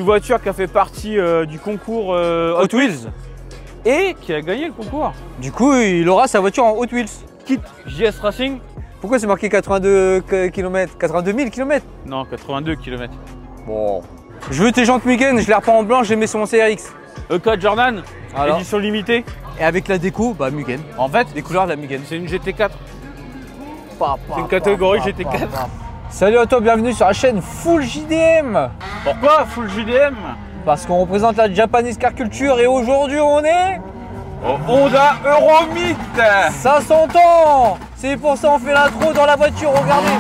une voiture qui a fait partie du concours Hot Wheels et qui a gagné le concours. Du coup, il aura sa voiture en Hot Wheels. Kit JS Racing. Pourquoi c'est marqué 82 km 82 000 km? Non, 82 km. Bon. Je veux tes jantes Mugen, je les reprends en blanc, j'ai mis sur mon CRX. EK Jordan, alors, édition limitée. Et avec la déco, bah Mugen. En fait, des couleurs de la Mugen. c'est une GT4. C'est une catégorie GT4. Salut à toi, bienvenue sur la chaîne Full JDM. Pourquoi Full JDM? Parce qu'on représente la Japanese Car Culture et aujourd'hui on est au Honda Euromyth. Ça s'entend. C'est pour ça on fait l'intro dans la voiture, regardez.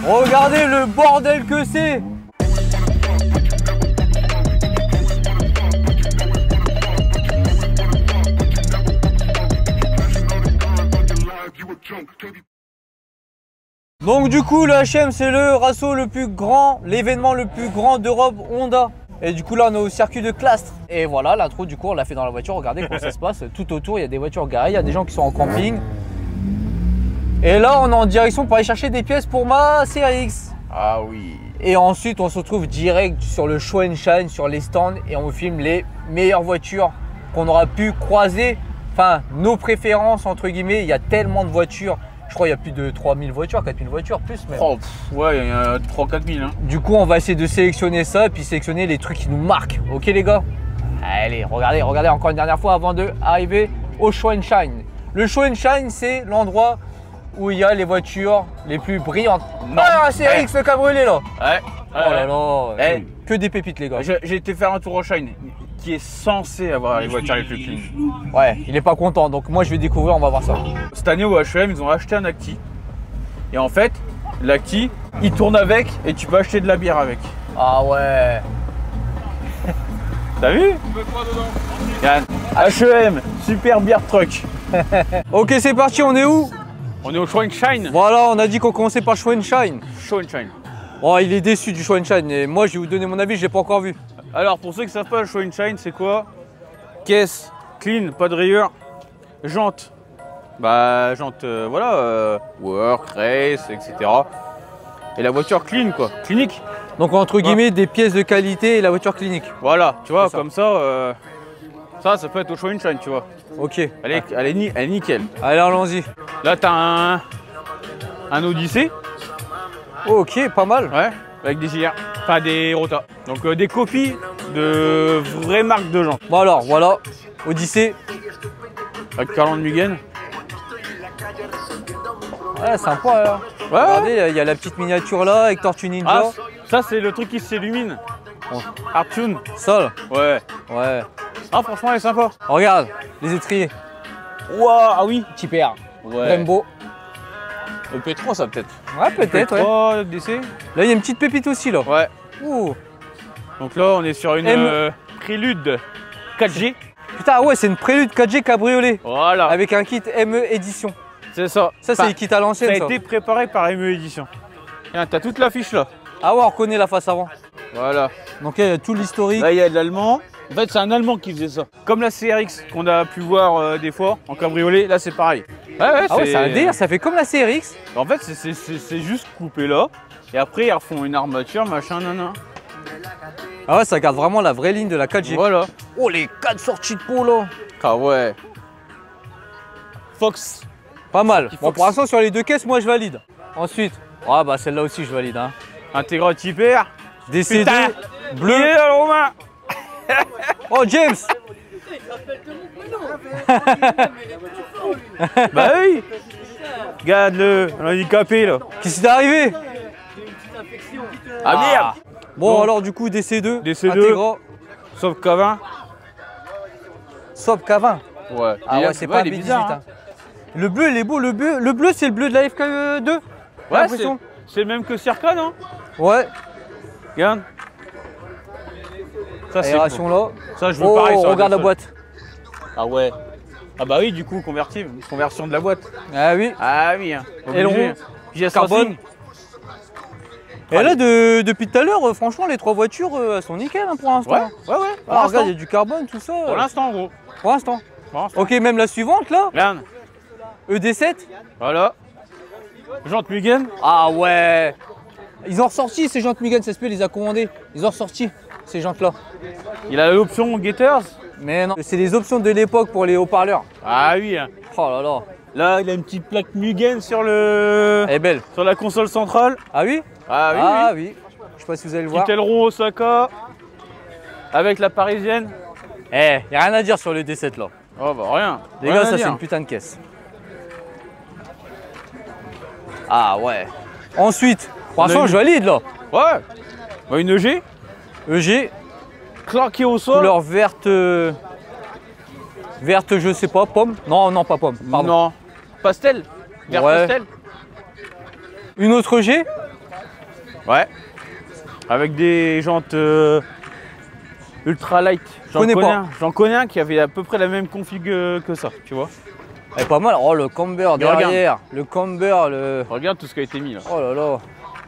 Regardez le bordel que c'est. Donc du coup le HM c'est le rasso le plus grand, l'événement le plus grand d'Europe Honda. Et du coup là on est au circuit de Castres. Et voilà l'intro du coup on l'a fait dans la voiture, regardez comment ça se passe. Tout autour il y a des voitures garées, il y a des gens qui sont en camping. Et là on est en direction pour aller chercher des pièces pour ma CRX. Ah oui. Et ensuite on se retrouve direct sur le show and shine, sur les stands. Et on vous filme les meilleures voitures qu'on aura pu croiser. Enfin nos préférences entre guillemets, il y a tellement de voitures. Je crois qu'il y a plus de 3000 voitures, 4000 voitures, plus même. Oh, ouais, il y a 3-4000. Hein. Du coup, on va essayer de sélectionner ça et puis sélectionner les trucs qui nous marquent. Ok les gars? Allez, regardez encore une dernière fois avant d'arriver au Show and Shine. Le Show and Shine, c'est l'endroit où il y a les voitures les plus brillantes. Non. Ah, c'est Rx le cabriolet là. Ouais. Oh là là. Que des pépites les gars. J'ai été faire un tour au Shine qui est censé avoir les voitures les plus clean. Ouais, il est pas content, donc moi je vais découvrir, on va voir ça. Cette année au H&M, ils ont acheté un Acti. Et en fait, l'Acti, il tourne avec et tu peux acheter de la bière avec. Ah ouais. T'as vu? Tu veux quoi dedans? Yann, H&M, super beer truck. Ok, c'est parti, on est où? On est au Show and Shine. Voilà, on a dit qu'on commençait par Show and Shine. Show and Shine. Oh, il est déçu du Show and Shine et moi je vais vous donner mon avis, je l'ai pas encore vu. Alors pour ceux qui ne savent pas, le Show and Shine c'est quoi? Caisse, clean, pas de rayures, jantes. Bah jantes, voilà, work, race, etc. Et la voiture clean quoi, clinique. Donc entre guillemets des pièces de qualité et la voiture clinique. Voilà, tu vois, comme ça, ça peut être au Show and Shine, tu vois. Ok. Elle est nickel. Allez, allons-y. Là t'as un Odyssey. Ok, pas mal. Ouais, avec des JR, enfin des Rota. Donc des copies de vraies marques de gens. Bon alors, voilà, Odyssey. Avec Carland Mugen. Ouais, sympa là. Ouais. Regardez, il y a la petite miniature là avec Tortue Ninja. Ah, ça c'est le truc qui s'illumine. Bon. Artune. Ça là. Ouais. Ouais. Ah franchement elle est sympa. Regarde, les étriers. Waouh, ah oui. Petit PR. Ouais. Rainbow. Le P3 ça peut-être. Ouais, peut-être, ouais. P3, DC. Là, il y a une petite pépite aussi là. Ouais. Ouh. Donc là on est sur une Prélude 4G. Putain, ouais, c'est une Prélude 4G cabriolet. Voilà. Avec un kit ME édition. C'est ça. Ça, c'est le kit à l'ancienne. Ça a été préparé par ME Édition. T'as toute l'affiche là. Ah ouais, on reconnaît la face avant. Voilà. Donc il y a tout l'historique. Là il y a de l'allemand. En fait c'est un allemand qui faisait ça. Comme la CRX qu'on a pu voir des fois en cabriolet, là c'est pareil. Ouais, ah ouais, c'est un délire, ça fait comme la CRX. En fait c'est juste coupé là. Et après ils refont une armature, machin, nana. Ah ouais, ça garde vraiment la vraie ligne de la 4G. Voilà. Oh, les 4 sorties de peau là. Ah ouais. Fox. Pas mal. Bon, pour l'instant, sur les deux caisses, moi je valide. Ensuite, ah bah celle-là aussi je valide. Hein. Intégrale type R. DC2 bleu. Il est dans le Romain. Oh, James. Bah oui. Regarde-le, un handicapé là. Qu'est-ce qui t'est arrivé? Ah merde. Bon, alors du coup, DC2. DC2. Intégra. Sauf K20. Sauf K20. Ouais. Ah ouais, c'est pas un B18. bizarre, hein. Le bleu, il est beau. Le bleu, c'est le bleu de la FK2. Ouais, c'est le même que Circa, non? Ouais. Regarde. Ça, c'est aération là. Ça, je veux pareil. Oh, regarde la boîte. Ah ouais. Ah bah oui, du coup, conversion de la boîte. Ah oui. Ah oui. Hein. Aileron. JS carbone. Et là, depuis tout à l'heure, franchement, les trois voitures, elles sont nickel hein, pour l'instant. Ouais. Ah, regarde, il y a du carbone, tout ça. Pour l'instant, en gros. Pour l'instant. Ok, même la suivante là. Regarde. ED7. Voilà. Jantes Mugen. Ah ouais. Ils ont ressorti ces jantes Mugen, CSP les a commandées. Ils ont ressorti ces jantes là. Il a l'option Gaiters. Mais non, c'est les options de l'époque pour les haut-parleurs. Ah oui. Hein. Oh là là. Là, il a une petite plaque Mugen sur le. Elle est belle. Sur la console centrale. Ah oui? Ah oui. Ah oui. oui. Je sais pas si vous allez le voir. Petit aileron Osaka. Avec la parisienne. Eh, y a rien à dire sur le D7 là. Oh bah rien. Les Rien gars, à ça dire. c'est une putain de caisse. Ah ouais. Ensuite, franchement, une- je valide là. Ouais. Bah, une EG. EG, Claqué au sol. couleur verte. Verte, je sais pas, pomme. Non, non, pas pomme. Pardon. Non. Pastel. Vert Ouais. pastel. Une autre EG. Ouais. Avec des jantes ultra light. Connais pas. J'en connais un qui avait à peu près la même config que ça, tu vois. Elle est pas mal. Oh, le camber Mais regarde. derrière. Le camber, le. Regarde tout ce qui a été mis là. Oh là là.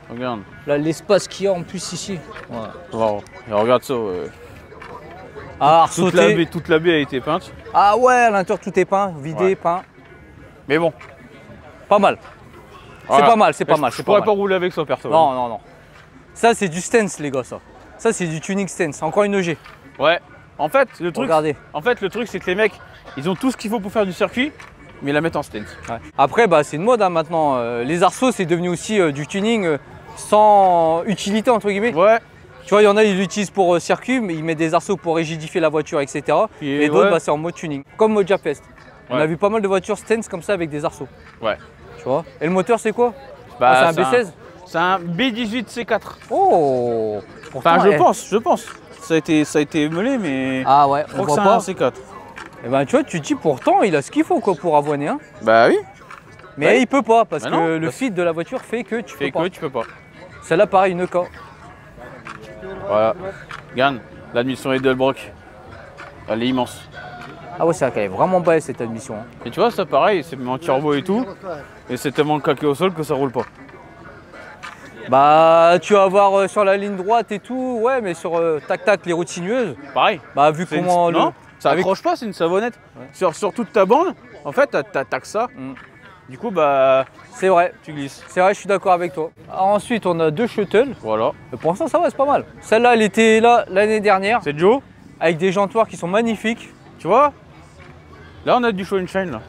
Regarde. Là, l'espace qu'il y a en plus ici. Ouais. Wow. Et regarde ça. Ah, Toute ressauté. la baie a été peinte. Ah ouais, à l'intérieur tout est peint, vidé, Ouais. peint. Mais bon. Pas mal. Voilà. C'est pas mal, c'est pas Mais mal. Je c'est pourrais pas pas mal. rouler avec ça perso. Non, non, non. Ça, c'est du stance, les gars, ça. Ça, c'est du tuning stance. Encore une EG. Ouais. En fait, le truc, Regardez. c'est que les mecs, ils ont tout ce qu'il faut pour faire du circuit, mais ils la mettent en stance. Ouais. Après, bah, c'est une mode hein, maintenant. Les arceaux, c'est devenu aussi du tuning sans utilité, entre guillemets. Ouais. Tu vois, il y en a, ils l'utilisent pour circuit, mais ils mettent des arceaux pour rigidifier la voiture, etc. Et d'autres, ouais. bah, c'est en mode tuning. Comme Moja Fest. On Ouais. a vu pas mal de voitures stance comme ça avec des arceaux. Ouais. Tu vois. Et le moteur, c'est quoi? Bah, c'est un B16. C'est un B18 C4. Oh. Enfin, Pourtant, je pense. Ça a été meulé, mais Ah ouais, je on crois que voit c'est pas. un C4. Et ben tu vois, tu te dis pourtant il a ce qu'il faut quoi pour avoiner. Hein. Bah oui. Mais Ouais. il peut pas parce Bah que non, le parce- feed de la voiture fait que tu Fait peux pas. que tu peux pas. Celle-là pareil, une K. Voilà. Regarde, l'admission Edelbrock. Elle est immense. Ah ouais, c'est vrai qu'elle est vraiment belle cette admission. Hein. Et tu vois, ça pareil, c'est en turbo et tout. Et c'est tellement claqué au sol que ça roule pas. Bah tu vas voir sur la ligne droite et tout, ouais, mais sur tac tac les routes sinueuses, Pareil. bah vu C'est comment non, ça avec- accroche pas, c'est une savonnette. Sur toute ta bande, en fait, t'as que ça. Mm. Du coup, bah, C'est vrai, tu glisses. c'est vrai, je suis d'accord avec toi. Ensuite on a deux shuttles. Voilà. Pour l'instant ça va, c'est pas mal. Celle-là elle était là l'année dernière C'est Joe. avec des jantoirs qui sont magnifiques. Tu vois? Là, on a du show and shine là.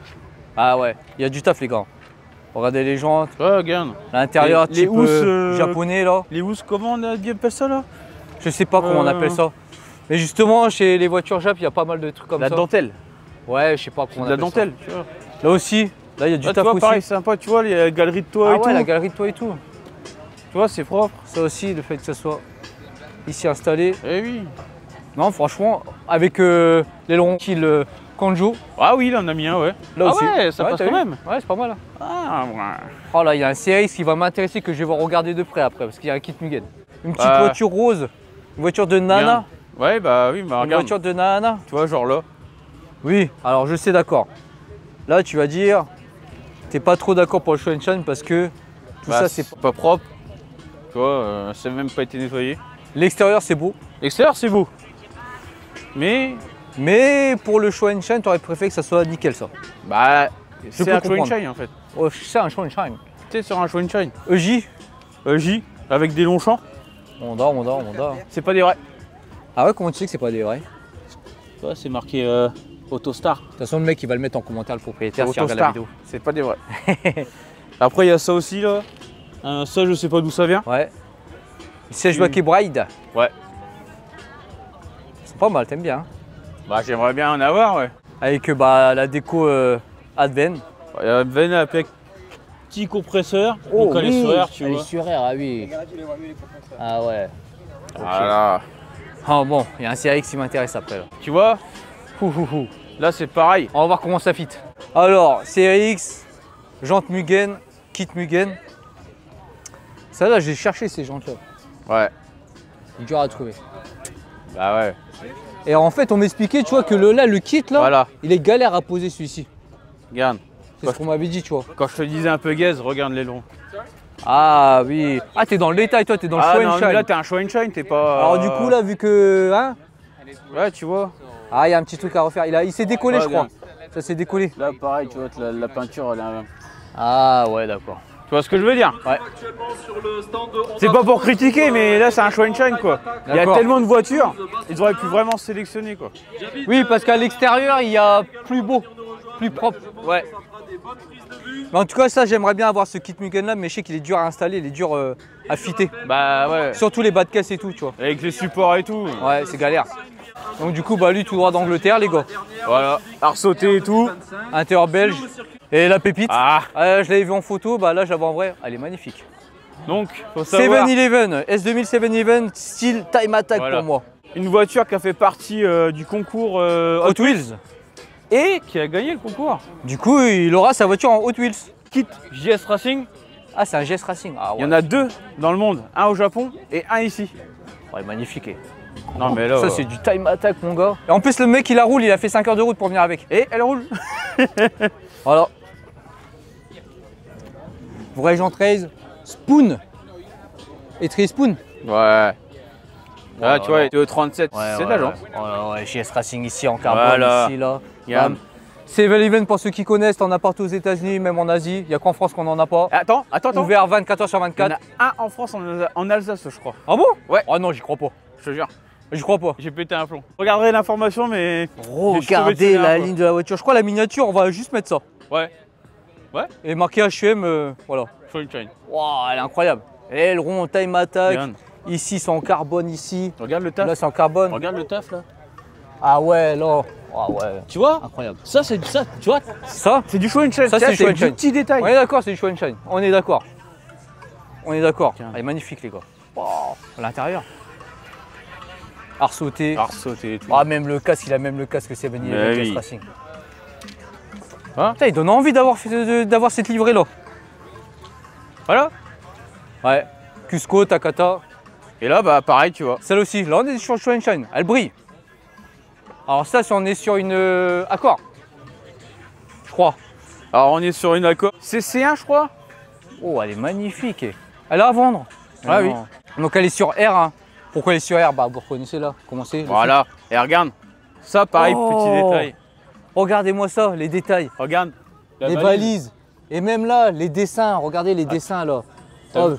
Ah ouais, il y a du taf les gars. Regardez les jantes, Ouais, regarde. l'intérieur Les type housses, japonais là. Les housses, comment on appelle ça là? Je sais pas comment on appelle ça. Mais justement, chez les voitures Jap, il y a pas mal de trucs comme La ça. dentelle. Ouais, je sais pas comment on De la appelle dentelle, tu vois. ça. Là aussi, là il y a du Là, tu taf vois, aussi. pareil, c'est sympa, tu vois, les galeries de toit Ah et ouais, tout. la galerie de toit et tout. Tu vois, c'est propre. Ça aussi, le fait que ça soit ici installé. Eh oui. Non, franchement, avec l'aileron kill Kanjo, Ah oui, là, on a mis un, ouais. là Ah aussi. ouais, ça passe t'as quand vu même. Ouais, c'est pas mal. Hein. Ah, ouais. Oh là, il y a un CRX qui va m'intéresser que je vais regarder de près après, parce qu'il y a un kit Mugen. Une petite Bah. voiture rose, une voiture de Nana. Ouais, bah oui, bah Une regarde. voiture de Nana. Tu vois, genre là. Oui, alors je sais d'accord. Là, tu vas dire, t'es pas trop d'accord pour le show and shine parce que tout Bah, ça, c'est pas propre. Tu vois, ça n'a même pas été nettoyé. l'extérieur, c'est beau. L'extérieur, c'est beau. Mais, pour le show and shine, t'aurais préféré que ça soit nickel ça. bah, c'est peux un show and comprendre. shine en fait. Oh, c'est un show and shine. Tu sais, sur un show and shine. EJ, J, avec des longs champs, Honda. c'est pas des vrais. Ah ouais, comment tu sais que c'est pas des vrais? Tu vois, c'est marqué Autostar. De toute façon, le mec, il va le mettre en commentaire, le propriétaire, s'il regarde la Autostar. vidéo. C'est pas des vrais. Après, il y a ça aussi là. Ça, je sais pas d'où ça vient. Ouais. Siège baquet Bride. Ouais. C'est pas mal, t'aimes bien. Hein. Bah, j'aimerais bien en avoir, ouais. Avec bah, la déco Adven. Il y a une veine avec petit compresseur. donc elle est sur air, tu elle vois. est sur air, ah oui. Ah ouais. Voilà. Ah bon, il y a un CRX qui m'intéresse après là. Tu vois, Ouh. là c'est pareil. On va voir comment ça fit. Alors, CRX, jantes Mugen, kit Mugen. Ça là, j'ai cherché ces jantes là. Ouais. Dur à trouver. Bah ouais. Et en fait, on m'expliquait, tu vois, que le kit là, Voilà. il est galère à poser celui-ci. Regarde. C'est ce qu'on m'avait dit, tu vois. Quand je te disais un peu gaze, regarde les longs. Ah oui. Ah, t'es dans le détail, toi, t'es dans le show and non, mais shine. là t'es un show and shine, t'es pas. Alors du coup là, vu que, hein, Ouais, tu vois. ah, il y a un petit truc à refaire. Il s'est décollé, Ouais, je crois. bien. Ça s'est décollé. Là pareil, tu vois, la peinture elle est. Ah ouais, d'accord. Tu vois ce que je veux dire? Ouais. C'est pas pour critiquer, mais là c'est un show and shine quoi. Il y a tellement de voitures, ils auraient pu vraiment sélectionner quoi. Oui, parce qu'à l'extérieur, il y a plus beau, plus propre. Ouais. Mais en tout cas, ça, j'aimerais bien avoir ce kit Mugen là, mais je sais qu'il est dur à installer, il est dur à fitter. Bah ouais. Surtout les bas de caisse et tout, tu vois. Avec les supports et tout. Ouais, c'est galère. Donc du coup, bah lui, tout droit d'Angleterre, les gars. Voilà, à ressauter et tout. Intérieur belge. Et la pépite. Ah. Je l'avais vu en photo, bah là, je la vois en vrai. Elle est magnifique. Donc, faut savoir. 7-Eleven, S2000 7-Eleven, style Time Attack Voilà. pour moi. Une voiture qui a fait partie du concours Hot Wheels. et qui a gagné le concours. Du coup, il aura sa voiture en Hot Wheels. Kit JS Racing. Ah, c'est un GS Racing. Ah, ouais. Il y en a 2 dans le monde, un au Japon et un ici. Ouais, magnifique. Non mais là. Ça, c'est du Time Attack, mon gars. Et en plus, le mec, il la roule, il a fait 5 heures de route pour venir avec. Et elle roule. Voilà. Vrai Jean 13, Spoon. Et très Spoon. Ouais. Là, Ouais, tu vois, le 37, Ouais, c'est ouais, de l'agence. ouais, JS Racing ici en carbone, Voilà. ici, là. Yann. Bam. 7-Eleven, pour ceux qui connaissent, t'en as partout aux États-Unis, même en Asie. Il n'y a qu'en France qu'on n'en a pas. Attends. Ouvert 24 h sur Il y en 24. a un en France, en Alsace, je crois. Ah bon? Ouais. Ah non, j'y crois pas. Je te jure. J'y crois pas. J'ai pété un plomb. Regarderai l'information, mais. Regardez la ligne de la voiture. Je crois la miniature, on va juste mettre ça. Ouais. Et marqué HM, voilà. Show and shine. Waouh, elle est incroyable. Aileron, Time Attack. Regarde. Ici, c'est en carbone, ici. Regarde le taf. Là, c'est en carbone. Regarde le taf là. Ah ouais, là. Ah ouais. Tu vois? Incroyable. Ça, c'est ça, tu vois? Ça, C'est du show and shine. Ça, c'est du show and du shine. petit détail. on est d'accord, c'est du show and shine. On est d'accord. On est d'accord. Tiens. Elle est magnifique, les gars. Wow. À l'intérieur. Arsauté. Sauter et tout. Ah, même le casque, il a même le casque 7-Eleven Mais GS oui. Racing. Hein? Putain, il donne envie d'avoir cette livrée là. Voilà. Ouais. Cusco, Takata. Et là, bah pareil, tu vois. Celle aussi. Là, on est sur show and shine. Elle brille. Alors, ça, si on est sur une Accord. Je crois. Alors, on est sur une Accord. C'est C1, je crois. Oh, elle est magnifique. Elle est à vendre. Ah oui. Donc, elle est sur R. Hein. Pourquoi elle est sur R? Bah, vous reconnaissez là. Comment c'est? Voilà. Et regarde. Ça, pareil, Oh. petit détail. Regardez-moi ça, les détails. Regarde. La Les valises. Et même là, les dessins. Regardez les dessins là. Oh,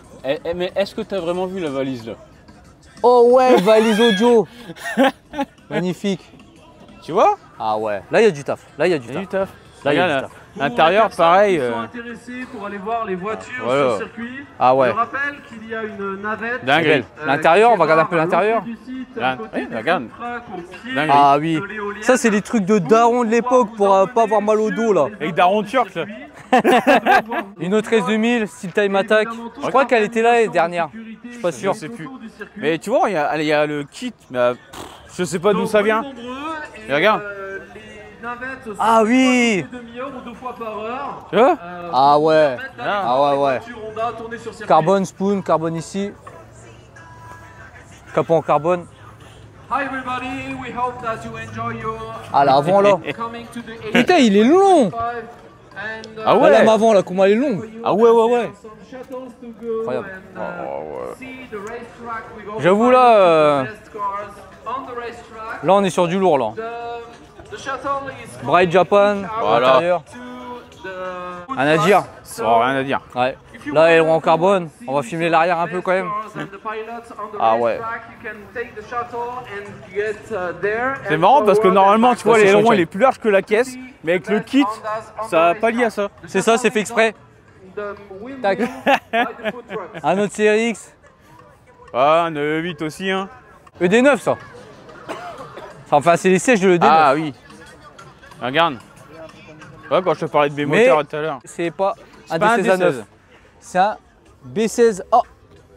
Mais est-ce que tu as vraiment vu la valise là? oh ouais, valise audio. Magnifique. Tu vois? Ah ouais. Là, il y a du taf. Là, il y a du Il y a taf. du taf. Là, il y a Regarde, du taf. l'intérieur, pareil. Ils sont intéressés pour aller voir les voitures Voilà. sur le circuit. Ah ouais. Je rappelle qu'il y a une navette. Dingue. Belle. L'intérieur, on va regarder un peu l'intérieur. Oui, regarde. Dingue. Ah oui. Ça, c'est les trucs de daron de l'époque pour pas avoir mal au dos là. Avec Daron Turc là. Une autre S2000, style Time Attack. Je crois qu'elle était là l'année dernière. Je suis pas sûr. Je sais plus. Mais tu vois, il y a le kit, mais je sais pas d'où ça vient. Et regarde. Ah oui. Demi-heure ou 2 fois par heure. Tu vois? Ah ouais. Ah. Ah ouais, ouais. Honda tournée sur circuit. Carbone, spoon, carbone ici. Capot en carbone. Hi everybody, we hope that you enjoy your Ah là, avant là. coming to the Putain, il est long. Ah La ouais. lame avant là, comment elle est longue. Ah ouais. Incroyable. J'avoue J'avoue, là, Là, on est sur du lourd là. Bright Japan, à Voilà. l'intérieur. Rien à dire. Oh, rien à dire. Ouais. Là, aileron en carbone. On va filmer l'arrière un peu quand même. Ah ouais. C'est marrant parce que normalement, tu vois, c'est l'aileron Sunshine. il est plus large que la caisse, mais avec le kit, ça pas lié à ça. C'est ça, c'est fait exprès. Tac. Un autre CRX. Ah, un E8 aussi, hein. ED9 ça. Enfin, c'est les sièges de l'ED9. Ah oui. Regarde. Ouais, quand je te parlais de mes Mais- moteurs tout à l'heure. C'est pas un pas un D16 A9. D16. C'est un B16A.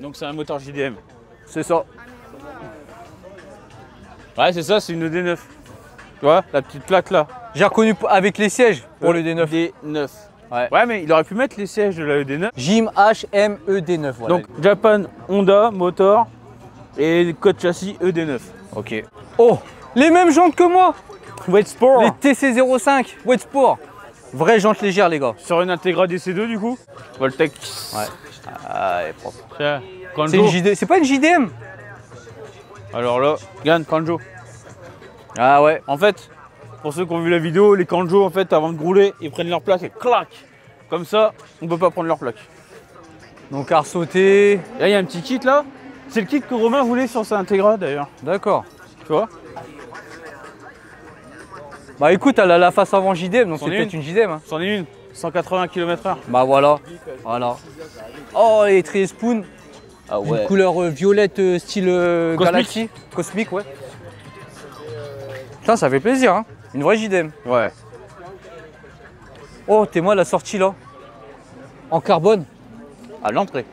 Donc c'est un moteur JDM. C'est ça. Ouais, c'est ça, c'est une ED9. Tu vois, la petite plaque là. J'ai reconnu avec les sièges pour le D9. D9. Ouais. Ouais, mais il aurait pu mettre les sièges de la ED9. Jim HM ED9. Voilà. Donc Japan Honda motor et code châssis ED9. ok. Oh, les mêmes jantes que moi. Wet Sport Les TC05 Wet Sport. Vraie jante légère les gars. sur une Integra DC2 du coup. Voltec. Ouais. Ah, elle est propre. Tiens, C'est une Kanjo. JD. C'est pas une JDM. Alors là, regarde Kanjo. Ah ouais. En fait, pour ceux qui ont vu la vidéo, les Kanjo en fait avant de rouler, ils prennent leur plaque et clac. Comme ça, on peut pas prendre leur plaque. Donc à ressauter. Là, il y a un petit kit là. C'est le kit que Romain voulait sur sa Integra d'ailleurs. D'accord. Tu vois? Bah écoute, elle a la face avant JDM, donc c'est C'en est peut-être une JDM. Hein. C'en est une. 180 km/h. Bah voilà. Voilà. Oh, les traits spoon. Ah Une couleur violette style Cosmique. Galaxy. Cosmique, ouais. Putain, ça fait plaisir, hein. Une vraie JDM. Ouais. Oh, t'es moi la sortie là. En carbone. À l'entrée.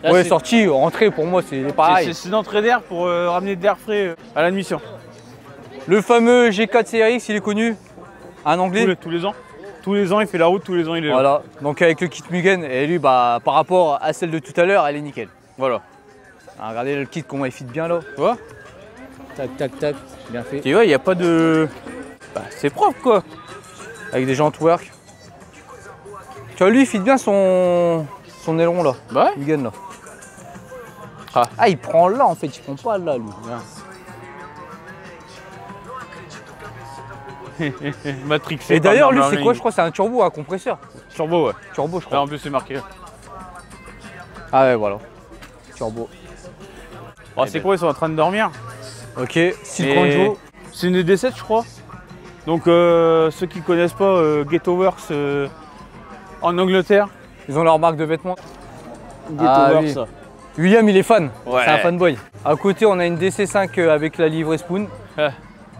Là, Ouais, c'est- sortie, entrée pour moi, c'est pareil. C'est une entrée d'air pour ramener de l'air frais à l'admission. Le fameux G4 CRX, il est connu. Un anglais. Tous les ans. Tous les ans, il fait la route, tous les ans, il est là. Voilà. Donc avec le kit Mugen, et lui, bah, par rapport à celle de tout à l'heure, elle est nickel. Voilà. Ah, regardez le kit, comment il fit bien là. Tu vois? Tac, tac, tac. Bien fait. Tu vois, il n'y a pas de. Bah, c'est propre quoi. Avec des jantes work. Tu vois, lui, il fit bien son aileron là. Bah Mugen là. Ah. Ah, il prend là en fait, il prend pas là lui. Matrixé. Et par d'ailleurs, lui, Bernard c'est quoi? Ling. Je crois que c'est un turbo, un compresseur. Turbo, ouais. Turbo, je Là, crois. en plus, c'est marqué. Ah ouais, voilà. Turbo. Oh, c'est quoi? Ils sont en train de dormir. Ok, style Mais Conjo. C'est une D7, je crois. Donc, ceux qui connaissent pas Ghettoworks en Angleterre. Ils ont leur marque de vêtements. Ghettoworks, oui. ça. William, il est fan. Ouais. C'est un fanboy. À côté, on a une DC5 avec la livrée Spoon, Là,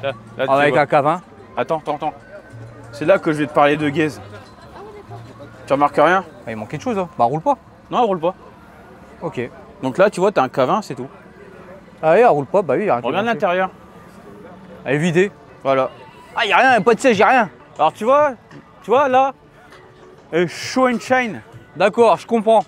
tu avec vois. un K20. Attends. C'est là que je vais te parler de Gaze. Tu remarques rien? Ah, il manquait de choses, hein. Bah, roule pas. Non, elle roule pas. Ok. Donc là, tu vois, t'as un K20, c'est tout. Ah oui, elle roule pas. Bah oui, il y a rien qui Regarde est manqué. l'intérieur. Elle est vidée. Voilà. Ah, il y a rien, pas de siège, il y a rien. Alors, tu vois là, show and shine. D'accord, je comprends.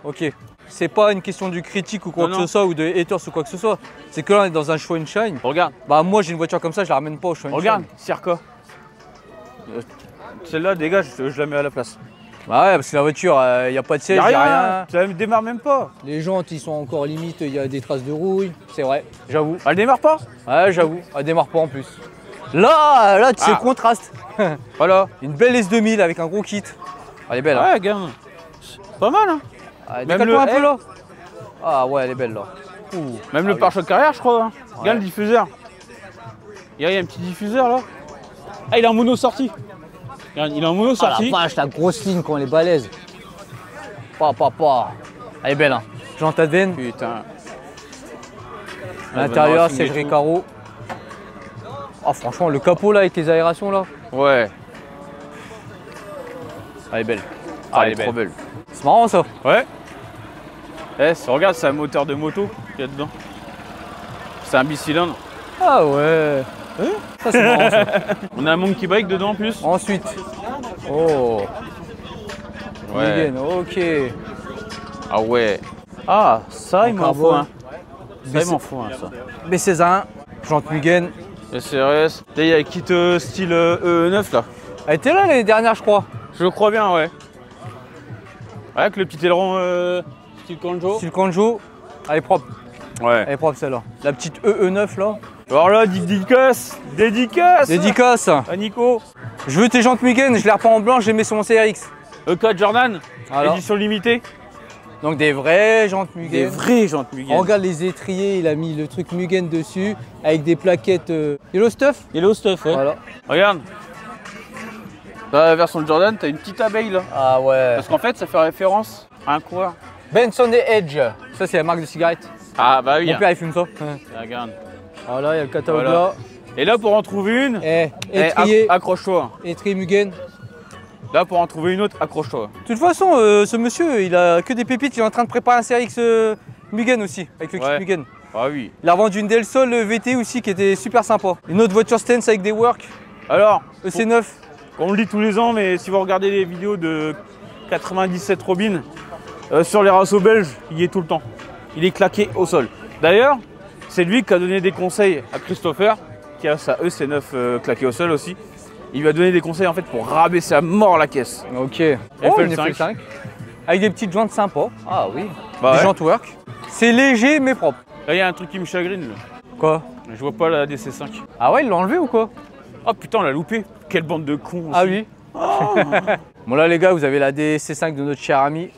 Ok. C'est pas une question du critique ou quoi Non, que ce soit, ou de haters ou quoi que ce soit. C'est que là, on est dans un show and shine. Regarde, Bah, moi, j'ai une voiture comme ça, je la ramène pas au show and regarde, shine. Circa. Celle-là, dégage, je la mets à la place. Bah ouais, parce que la voiture, il n'y a pas de siège, Y'a il n'y a rien, rien. ça ne démarre même pas. Les jantes, ils sont encore limite, il y a des traces de rouille. C'est vrai, j'avoue. Elle démarre pas. Ouais, j'avoue, elle démarre pas en plus. Là, c'est Ah. le contraste. Voilà. Une belle S2000 avec un gros kit. Elle est belle. Hein. Ouais, gamin. Pas mal, hein. Ah, même décale-toi le un peu L. là. Ah ouais, elle est belle là. Ouh. Même Ah le oui. pare-choc arrière, je crois. Hein. Regarde Ouais. le diffuseur. Il y a un petit diffuseur là. Ah, il est en mono sortie. Regarde, il est en mono Ah la sortie. vache, la grosse ligne quand elle est balèze. Elle est belle, hein. Jante Adven. Putain. À l'intérieur, c'est siège Recaro. Ah, franchement, le capot là avec les aérations là. Ouais. Elle est belle. Ah, elle est trop belle. C'est marrant ça. Ouais. Regarde, c'est un moteur de moto qu'il y a dedans. C'est un bicylindre. Ah ouais. Ça c'est marrant ça. On a un monkey bike dedans en plus. Ensuite. Oh. Ouais. Mugen, ok. Ah ouais. Ah, ça, il En m'en faut carbone. un. Ça, il m'en faut un, ça. B16-1, jante Mugen. SRS. Là, il y a le kit style E9 là. Elle était là l'année dernière, je crois. Je crois bien, ouais. Ouais, avec le petit aileron style Conjo. Style Conjo. Elle est propre. Ouais. Elle est propre celle-là. La petite EE9 là. Alors là, dédicace. Dédicace. À Nico. Je veux tes jantes Mugen, je les reprends en blanc, je les mets sur mon CRX. E4 Jordan. Alors. Édition limitée. Donc des vraies jantes Mugen. Des vraies jantes Mugen. On regarde les étriers, il a mis le truc Mugen dessus avec des plaquettes Yellow Stuff. Yellow stuff, ouais. Voilà. Regarde. Dans la version de Jordan, t'as une petite abeille là. Ah ouais. Parce qu'en fait, ça fait référence à un coureur. Benson et Edge. Ça c'est la marque de cigarettes. Ah bah oui. Mon père il fume ça. Regarde. Voilà, il y a le catalogue Voilà. là. Et là, pour en trouver une, Étrier, accroche-toi. étrier Mugen. Là, pour en trouver une autre, accroche-toi. De toute façon, ce monsieur, il a que des pépites. Il est en train de préparer un CRX Mugen aussi, avec le kit Ouais. Mugen. Ah oui. Il a vendu une Del Sol VT aussi qui était super sympa. Une autre voiture Stance avec des work, Alors, EC9. on le dit tous les ans, mais si vous regardez les vidéos de 97 Robin, sur les rassos belges, il y est tout le temps. Il est claqué au sol. D'ailleurs, c'est lui qui a donné des conseils à Christopher, qui a sa EC9 claquée au sol aussi. Il lui a donné des conseils en fait pour rabaisser à mort la caisse. Ok. Oh, une FL5. FL5. Avec des petites jantes sympas. Ah oui. Bah des ouais. jantes work. C'est léger mais propre. Là, il y a un truc qui me chagrine. Là. Quoi? Je vois pas la DC5. Ah ouais, il l'a enlevé ou quoi? Oh putain, on l'a loupé. Quelle bande de cons. Ah aussi. oui. Bon là les gars, vous avez la DC5 de notre cher ami.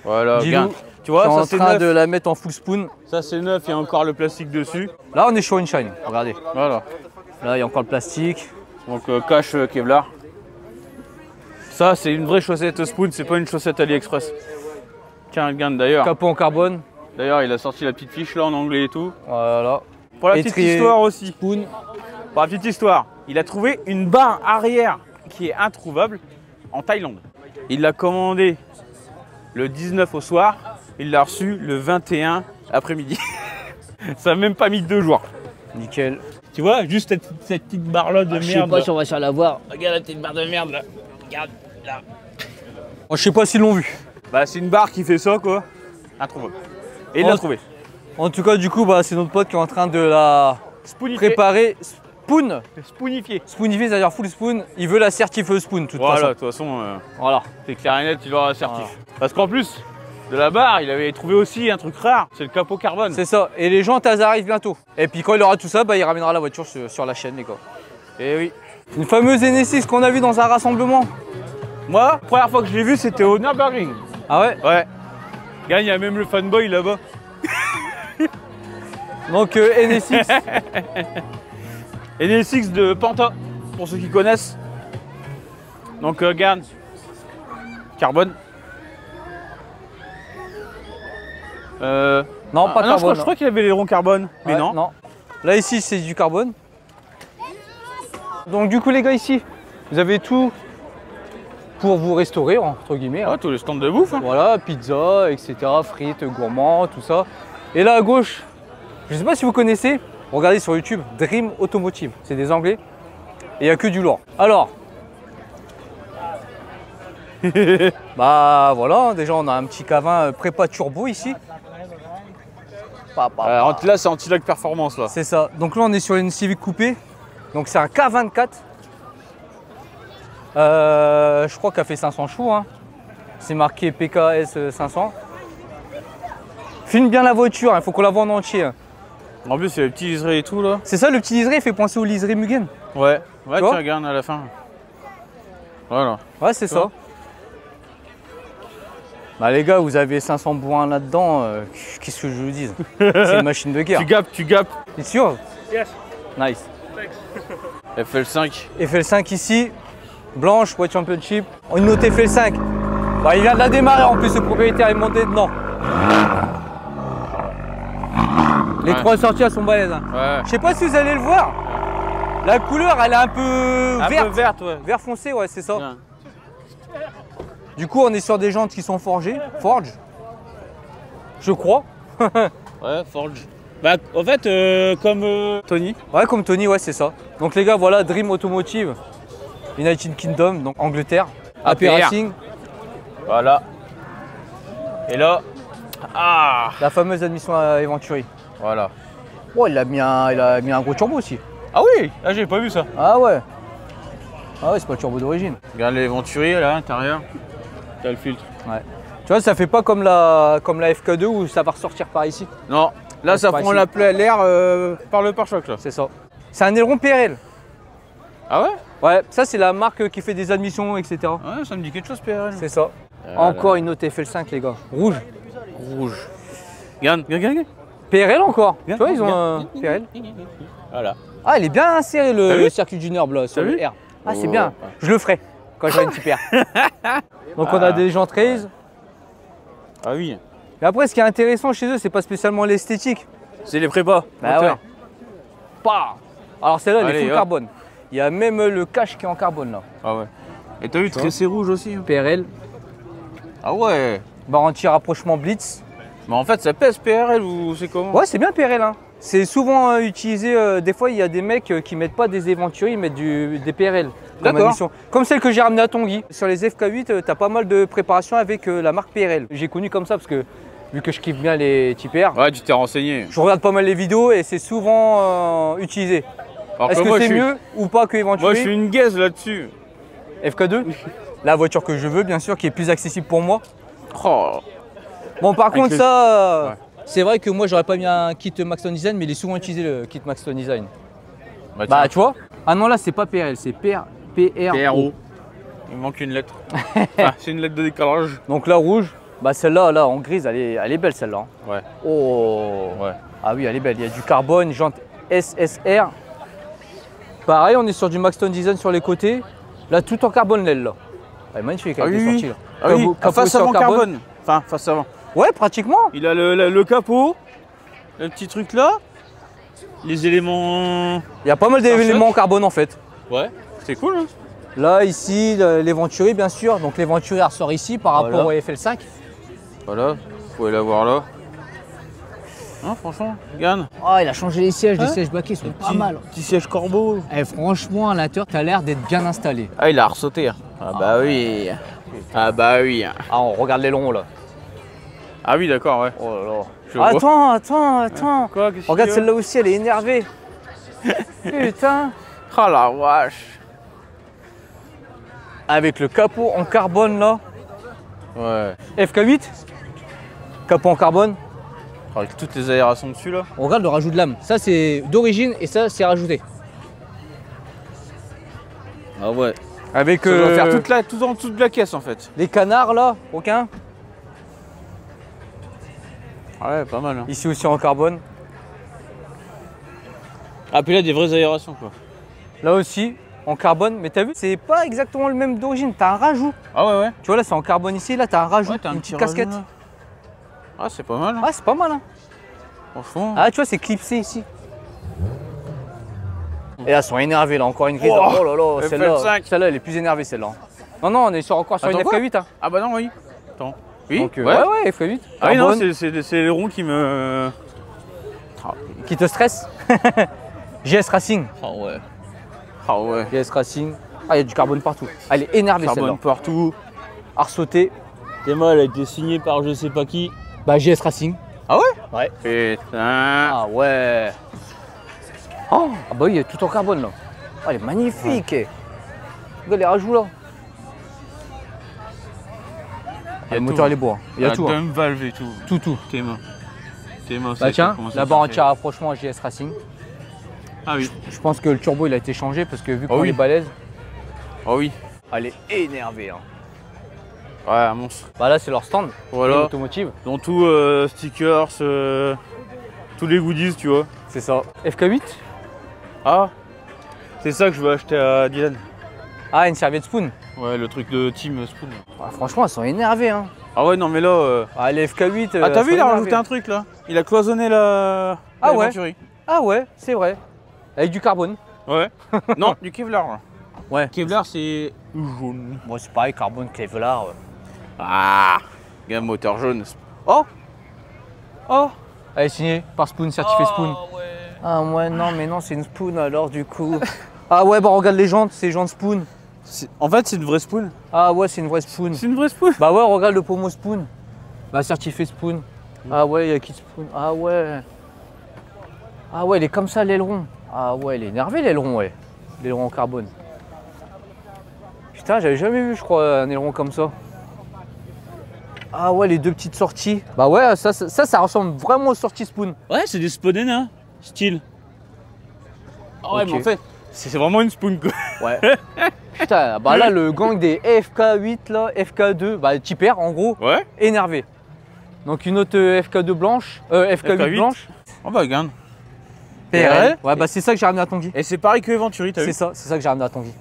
Voilà, Gilou, regarde. Tu vois, qui est ça en c'est train neuf. de la mettre en full spoon. Ça c'est neuf, il y a encore le plastique dessus. Là, on est sur une shine. Regardez. Voilà. Là, il y a encore le plastique. Donc cache Kevlar. Ça c'est une vraie chaussette Spoon, c'est pas une chaussette AliExpress. Tiens, regarde d'ailleurs. Capot en carbone. D'ailleurs, il a sorti la petite fiche là en anglais et tout. Voilà. Pour la petite Étrier, histoire aussi. Spoon. Pour la petite histoire, il a trouvé une barre arrière qui est introuvable en Thaïlande. Il l'a commandé le 19 au soir, il l'a reçu le 21 après-midi. Ça n'a même pas mis 2 jours. Nickel. Tu vois, juste cette petite barre là de merde. Je sais pas si on va sur la voir. Regarde la petite barre de merde là. Regarde là. Je sais pas s'ils l'ont vu. Bah c'est une barre qui fait ça quoi. Introuvable. Et il l'a trouvé. En tout cas, du coup, bah, c'est notre pote qui est en train de la Spoonifié. préparer. Spoon. Spoonifié. Spoonifié, c'est-à-dire full spoon. Il veut la certif spoon, de toute Voilà, façon. de toute façon, Voilà. c'est clair et net, il aura l'assertif. Parce qu'en plus de la barre, il avait trouvé aussi un truc rare, c'est le capot carbone. C'est ça. Et les jantes, elles arrivent bientôt. Et puis quand il aura tout ça, bah, il ramènera la voiture sur la chaîne, les gars. Et oui. Une fameuse NSX qu'on a vue dans un rassemblement. Moi, première fois que je l'ai vu, c'était au Nürburgring. Ah ouais? Ouais. Gagne, il y a même le fanboy là-bas. Donc NSX. NSX de Panta, pour ceux qui connaissent. Donc regarde, carbone. Non, pas non, carbone. je crois qu'il avait les ronds carbone, mais Ouais, non. Là ici c'est du carbone. Donc du coup les gars ici, vous avez tout pour vous restaurer entre guillemets. Hein. Ah, tous les stands de bouffe. Hein. Voilà, pizza, etc. Frites, gourmands, tout ça. Et là à gauche, je sais pas si vous connaissez, regardez sur YouTube, Dream Automotive. C'est des Anglais. Et il n'y a que du lourd. Alors, bah voilà, déjà on a un petit K20 prépa turbo ici. Là, c'est anti-lag performance là. C'est ça. Donc là, on est sur une Civic coupée. Donc c'est un K24. Je crois qu'elle fait 500 chevaux. Hein. C'est marqué PKS 500. Filme bien la voiture, il faut qu'on la voit en entier. Hein. En plus, il y a les petits liserés et tout là. C'est ça, le petit liseré, il fait penser au liseré Mugen. Ouais, ouais, Tu vois tu regardes à la fin. Voilà. Ouais, c'est ça. Bah les gars, vous avez 500 bourrins là-dedans. Qu'est-ce que je vous dis? C'est une machine de guerre. Tu gapes. T'es sûr? Yes. Nice. FL5. FL5 ici, blanche, World Championship. Une autre FL5. Bah, il vient de la démarrer en plus, le propriétaire est monté dedans. Les Ouais. 3 sorties elles sont balèzes. Hein. Ouais. Je sais pas si vous allez le voir. La couleur elle est un peu Un verte. peu verte, ouais. Vert foncé, ouais, c'est ça. Bien. Du coup, on est sur des jantes qui sont forgées. Forge. Je crois. Ouais, Forge. Bah, en fait, comme Tony. Ouais, comme Tony, ouais, c'est ça. Donc les gars, voilà, Dream Automotive, United Kingdom, donc Angleterre. AP APR. Racing, Voilà. Et là. Ah. la fameuse admission à Eventuri. Voilà. Oh, il a mis un gros turbo aussi. Ah oui, là, j'ai pas vu ça. Ah ouais. Ah ouais, c'est pas le turbo d'origine. Regarde les Venturi là, à l'intérieur. T'as le filtre. Ouais. Tu vois, ça fait pas comme la FK2 où ça va ressortir par ici. Non, là, Ouais, ça c'est pas prend ici. l'air par le pare-choc là. C'est ça. C'est un aileron PRL. Ah ouais? Ouais, ça c'est la marque qui fait des admissions, etc. Ouais, ça me dit quelque chose, PRL. C'est ça. Encore une autre FL5 les gars. Rouge. Rouge. Regarde, regarde. PRL encore. Tu Regarde, vois, ils ont un regarde. PRL. Voilà. Ah, il est bien inséré T'as le vu? circuit du Nord là, sur T'as le vu? R. Ah, c'est Oh. bien. Je le ferai quand j'aurai une petite paire. Donc on a des jantes raise. Ah oui. Mais après, ce qui est intéressant chez eux, c'est pas spécialement l'esthétique. C'est les prépas. Bah moteur. ouais. Bah. Alors celle-là, elle est Allez, full hop. carbone. Il y a même le cache qui est en carbone là. Ah ouais. Et t'as vu, tressé rouge aussi. Hein. PRL, Ah ouais. barre anti-rapprochement Blitz. Mais en fait, ça pèse PRL ou c'est comment? Ouais, c'est bien PRL. Hein. C'est souvent utilisé, des fois il y a des mecs qui mettent pas des Eventuri, ils mettent des PRL. Comme D'accord. admission. Comme celle que j'ai ramenée à Tanguy. Sur les FK8, tu as pas mal de préparation avec la marque PRL. J'ai connu comme ça parce que vu que je kiffe bien les types R, Ouais, tu t'es renseigné. je regarde pas mal les vidéos et c'est souvent utilisé. Alors Est-ce que moi, c'est je suis- mieux ou pas que Eventuri? Moi, je suis une gaze là-dessus. FK2, la voiture que je veux bien sûr, qui est plus accessible pour moi. Oh. Bon par contre le- ça, Ouais. c'est vrai que moi j'aurais pas mis un kit Maxton Design, mais il est souvent utilisé le kit Maxton Design. Bah, Bah tiens. tu vois. Ah non là c'est pas PRL, c'est PRO. PRO. Il me manque une lettre. Ah, c'est une lettre de décalage. Donc là rouge, Bah celle-là, là, en grise, elle est belle celle-là. Hein. Ouais. Oh. Ouais. Ah oui, elle est belle. Il y a du carbone, jante SSR. Pareil, on est sur du Maxton Design sur les côtés. Là, tout en carbone, l'aile, là. Elle est magnifique avec les sorties, là. Ah oui, Capot face aussi en avant carbone. Enfin, face avant. Ouais, pratiquement. Il a le capot, le petit truc là, les éléments. Il y a pas mal d'éléments en carbone, en fait. Ouais, c'est cool. Hein. Là, ici, les Venturi, bien sûr. Donc, les Venturi, elle ressort ici par rapport au FL5. Voilà, vous pouvez la voir là. Hein, franchement, regarde. Oh, il a changé les sièges. Les sièges baquets sont pas mal. Petit siège corbeau. Eh, franchement, à l'intérieur, t'as l'air d'être bien installé. Ah, il a ressauté. Ah bah oui. Ah bah oui. Ah, on regarde les longs, là. Ah oui, d'accord, ouais. Oh là là. Je vois. Attends. Quoi, qu'est-ce Regarde qu'il y a celle-là aussi, elle est énervée. Putain. Oh la vache. Avec le capot en carbone, là. Ouais. FK8. Capot en carbone. Avec toutes les aérations dessus là. On regarde le rajout de lame. Ça, c'est d'origine et ça, c'est rajouté. Ah ouais. Avec Ça doit faire tout en toute la caisse en fait. les canards, là, aucun. Ouais, pas mal. Hein. Ici aussi en carbone. Ah, puis là, des vraies aérations quoi. Là aussi, en carbone. Mais t'as vu, c'est pas exactement le même d'origine. T'as un rajout. Ah ouais, ouais. Tu vois, là, c'est en carbone ici. Là, t'as un rajout, Ouais, t'as une petit petite casquette. rajout, là. Ah, c'est pas mal. Hein. Ah, c'est pas mal, hein. Franchement. Ah, tu vois, c'est clipsé ici. Et là, elles sont énervées, là. Encore une grise. Oh, Oh là là, FL5. celle-là, elle est plus énervée, celle-là. Non, non, on est encore sur Attends, une quoi FK8. Hein. Ah bah non, oui. Attends. Oui. Donc, ouais, FK8. Ah oui, non, Carbone. c'est les ronds qui me. Qui te stresse. GS Racing. Ah ouais. Ah ouais. GS Racing. Ah, il y a du carbone partout. Ah, elle est énervée, celle-là. Carbone partout. Arsauté. Théma, elle a été signée par je sais pas qui. Bah, GS Racing. Ah ouais? Ouais. Putain. Ah ouais. Oh, ah bah oui, il y a tout en carbone, là. Oh, elle est magnifique. Regarde les rajouts, là. Il y a le tout, moteur, hein. il est beau. Hein. Il y a tout. Hein. Dump valve et tout. Tout. Théma, Bah tiens, là-bas en tir rapprochement à GS Racing. Ah oui. Je pense que le turbo il a été changé parce que vu qu'on oui. est balèze, Ah oui. elle est énervée. Hein. Ouais, un monstre. Bah là c'est leur stand, Voilà. automotive. Dans tout, stickers, tous les goodies, tu vois. C'est ça. FK8. Ah, c'est ça que je veux acheter à Dylan. Ah, une serviette Spoon. Ouais, le truc de Team Spoon. Ah, franchement, elles sont énervées. Hein. Ah ouais, non mais là... Ah, les FK8. Ah t'as vu, il a rajouté énervées. un truc là. Il a cloisonné la... Ah ouais. Venturi. Ah ouais, c'est vrai. Avec du carbone. Ouais. Non, du Kevlar là. Ouais. Kevlar c'est jaune. Bon, c'est pareil, carbone, Kevlar. Ah, gamme moteur jaune. Oh. Oh. Elle est signée par Spoon, certifié Spoon. Ouais. Ah ouais, non, mais non, c'est une Spoon alors du coup. Ah ouais, bah regarde les jantes, c'est les jantes Spoon. En fait, c'est une vraie Spoon. Ah ouais, c'est une vraie Spoon. C'est une vraie Spoon. Bah ouais, regarde le pommeau Spoon. Bah certifié Spoon. Ah ouais, il y a qui Spoon. Ah ouais. Ah ouais, il est comme ça l'aileron. Ah ouais, il est énervé l'aileron, ouais. L'aileron en carbone. Putain, j'avais jamais vu, je crois, un aileron comme ça. Ah ouais, les deux petites sorties. Bah ouais, ça ressemble vraiment aux sorties Spoon. Ouais, c'est des Spodena, style. Ah ouais, Ok. mais en fait, c'est vraiment une Spoon quoi. Ouais. Putain, bah là, le gang des FK8, là, FK2, bah type R en gros, Ouais. énervé. Donc une autre FK2 blanche, FK8 FK8. blanche. Oh bah regarde. PRL. Ouais, bah c'est ça que j'ai ramené à Tanguy. Et c'est pareil que Venturi, t'as vu? C'est ça que j'ai ramené à Tanguy.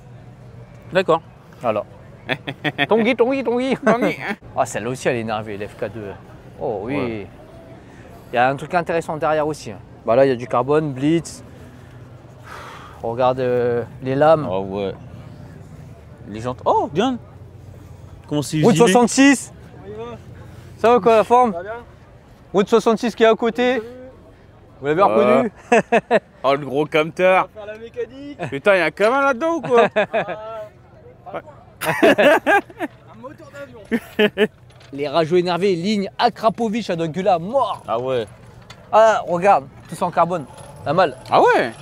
D'accord. Voilà. Tanguy. Ah, celle-là aussi, elle est énervée, l'FK2. Oh oui. Ouais. Il y a un truc intéressant derrière aussi. Bah là, il y a du carbone, blitz. Regarde les lames. Oh ouais. Les jantes. Oh, bien. Comment c'est Route usiné. 66. Ça va quoi la forme? Route 66 qui est à côté. Vous l'avez reconnu? Oh le gros camter. Faire la mécanique, Putain, il y a un camion là-dedans ou quoi? un moteur d'avion. Les rageux énervés, ligne Akrapovic à Dogula, mort. Ah ouais. Ah, regarde, tout ça en carbone. Pas mal. Ah ouais.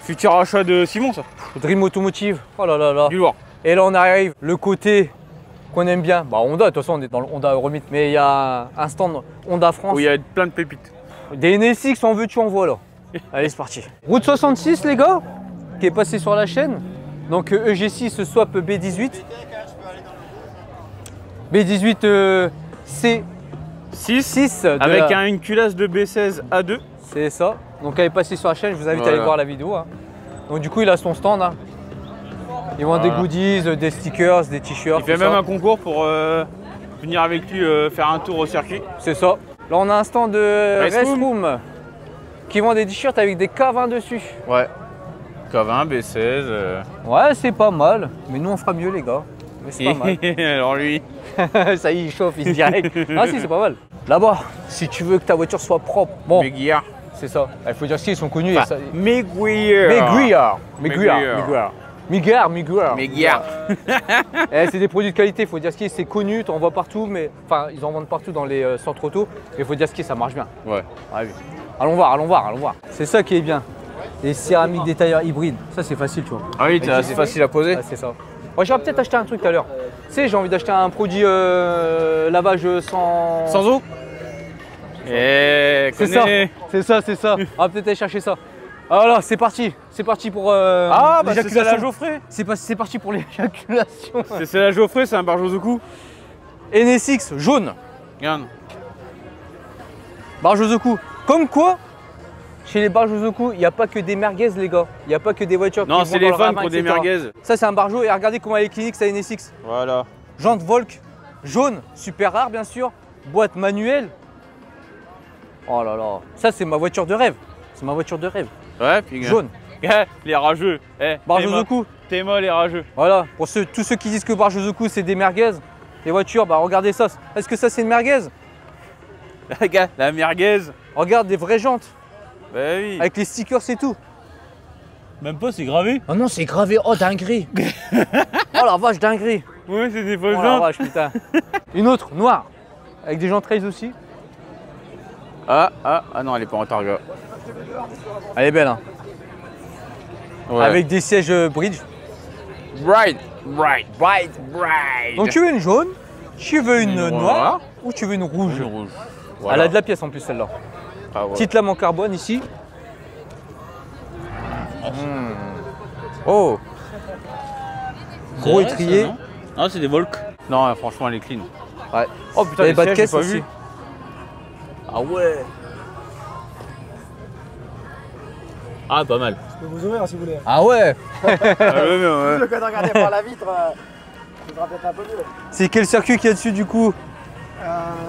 Futur achat de Simon ça. Dream Automotive. Oh là là là. Du lourd. Et là, on arrive, le côté qu'on aime bien. Bah, Honda, de toute façon, on est dans le Honda Euromite, mais il y a un stand Honda France. Où il y a plein de pépites. Des NSX, en veux-tu, en voilà. Allez, c'est parti. Route 66, les gars, qui est passé sur la chaîne. Donc, EG6 swap B18. B18 C6 6 avec une culasse de B16 A2. C'est ça. Donc allez passer sur la chaîne, je vous invite à aller voir la vidéo. Hein. Donc du coup il a son stand. Hein. Ils vendent des goodies, des stickers, des t-shirts. Il fait même un concours pour venir avec lui faire un tour au circuit. C'est ça. Là on a un stand de Restroom qui vend des t-shirts avec des K20 dessus. Ouais. K20, B16. Ouais c'est pas mal. Mais nous on fera mieux les gars. Mais c'est pas mal. Alors lui. Ça y est, il chauffe, il se direct. Ah si c'est pas mal. Là-bas, si tu veux que ta voiture soit propre. Bon. Meguiar. C'est ça. Il faut dire qu'ils sont connus. Enfin, Meguiar. C'est des produits de qualité, il faut dire ce c'est connu, tu en vois partout, mais enfin ils en vendent partout dans les centres auto, mais il faut dire ce ça marche bien. Ouais. Oui. Allons voir. C'est ça qui est bien. Les céramiques détailleurs hybrides, ça c'est facile tu vois. Ah oui, c'est facile à poser. Ah, c'est ça. Moi j'aurais peut-être acheté un truc tout à l'heure. Tu sais, j'ai envie d'acheter un produit lavage sans eau. C'est ça. On va peut-être aller chercher ça. Alors c'est parti pour c'est la Geoffrey. C'est parti pour l'éjaculation. C'est la Geoffrey, c'est un Barjozoku. NSX jaune. Regarde. Barjozoku. Comme quoi, chez les Barjozoku, il n'y a pas que des merguez les gars. Il n'y a pas que des voitures qui vont Non, c'est les fans qui ont des merguez. Ça c'est un Barjo et regardez comment elle est clinique, ça NSX. Voilà. Jante Volk jaune, super rare bien sûr. Boîte manuelle. Oh là là, ça c'est ma voiture de rêve. C'est ma voiture de rêve. Ouais, puis jaune. Les rageux. Barjozoku. T'es molle les rageux. Voilà, pour tous ceux qui disent que Barjozoku c'est des merguez, les voitures, bah regardez ça. Est-ce que ça c'est une merguez? Regarde, la merguez. Regarde des vraies jantes. Bah oui. Avec les stickers c'est tout. Même pas, c'est gravé. Oh non, c'est gravé. Oh dinguerie. Oh la vache, dinguerie. Ouais, c'est des fausses jantes. jantes. Oh la vache, putain. Une autre, noire. Avec des jantes race aussi. Ah non, elle est pas en targa. Elle est belle hein. Ouais. Avec des sièges bridge. Bright. Donc tu veux une jaune, tu veux une noire ou tu veux une rouge. Voilà. Elle a de la pièce en plus celle-là. Ah, ouais. Petite lame en carbone ici. Oh. Gros étrier. Ah c'est des Volk. Non, franchement elle est clean. Ouais. Oh putain, les bas de caisse aussi. Ah ouais. Ah pas mal. Je peux vous ouvrir si vous voulez. Ah ouais. Le code regardé par la vitre, je voudrais peut-être un peu mieux. C'est quel circuit qu'il y a dessus du coup?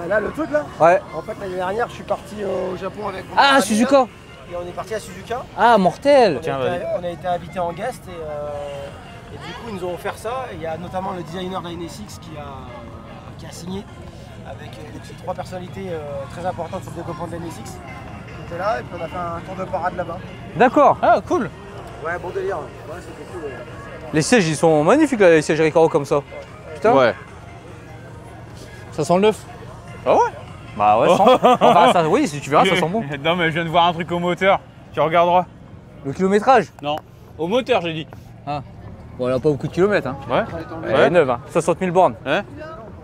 Là le truc là. Ouais. En fait l'année dernière je suis parti au Japon avec mon Ah Suzuka. Et on est parti à Suzuka. Ah mortel. On a été invité en guest et du coup ils nous ont offert ça. Il y a notamment le designer de la NSX qui a signé avec ces 3 personnalités très importantes sur le développement de la NSX. Qui étaient là et puis on a fait un tour de parade là-bas. D'accord. Ah cool. Ouais bon délire. Ouais c'était cool. Les sièges ils sont magnifiques là, les sièges Recaro comme ça. Putain. Ouais. Ça sent le neuf. Ah ouais. Bah ouais, enfin, ça, oui, si tu verras, ça sent bon. Non mais je viens de voir un truc au moteur, tu regarderas. Le kilométrage? Non, au moteur j'ai dit. Ah. Bon, elle a pas beaucoup de kilomètres. Hein. Ouais. Elle est neuve, hein. 60 000 bornes. Ouais.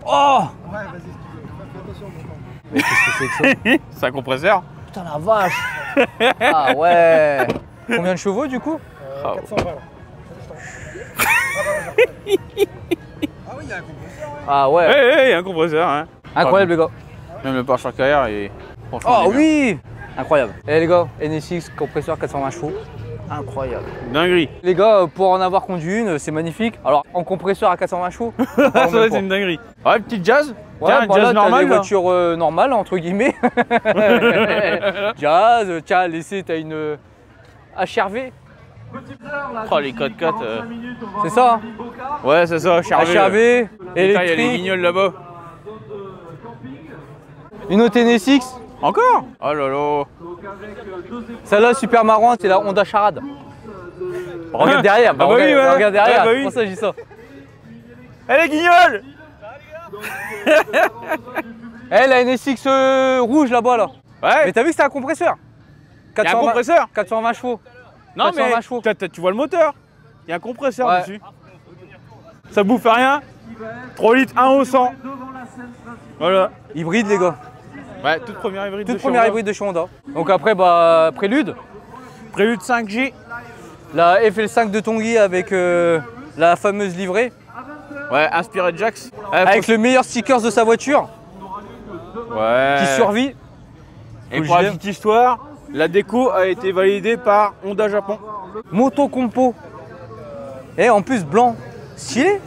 Oh. Ouais, vas-y, fais attention. Mais qu'est-ce que c'est que ça? C'est un compresseur. Putain la vache. Ah ouais. Combien de chevaux du coup? 420. Ah oui, il y a un compresseur. Ah ouais. Ouais, il y a un compresseur. Hein. Incroyable les gars. Même le pare-choc arrière est franchement. Oh oui. Incroyable. Et les gars, NSX, compresseur 420 chevaux. Incroyable. Dinguerie. Les gars, pour en avoir conduit une, c'est magnifique. Alors, en compresseur à 420 chevaux, ça va être une dinguerie. Ouais, petite jazz. Ouais, tiens, bah jazz là, normal. Des voitures normales, entre guillemets. Jazz, tiens, laissez, t'as une HRV. Oh, les 4x4. C'est ça hein. Ouais, c'est ça, HRV. HRV, électrique. Il y a les électrique. guignols là-bas. Une autre NSX. Encore? Oh là là. Celle-là, super marrant, c'est la Honda Charade. Regarde derrière, bah oui, ouais. Regarde derrière, bah oui. c'est pour ça que je dis ça. Elle est guignole. Eh, la NSX rouge là-bas, là. Ouais. Mais t'as vu que c'était un compresseur? Il y a un compresseur. 420 chevaux. Non, 420 mais chevaux. tu vois le moteur. Il y a un compresseur Ouais. dessus. Ça bouffe rien. 3 litres, 1 au 100. Voilà. Hybride, les gars. Ouais, toute première hybride Toute de première chez hybride de chez Honda. Donc après, bah, Prélude. Prélude 5G. La FL5 de Tanguy avec la fameuse livrée. Ouais, inspiré de Jax. Ouais, Avec le meilleur stickers de sa voiture Ouais. qui survit. Et pour la petite histoire, la déco a été validée par Honda Japon. Moto Compo. Et en plus blanc. Stylé.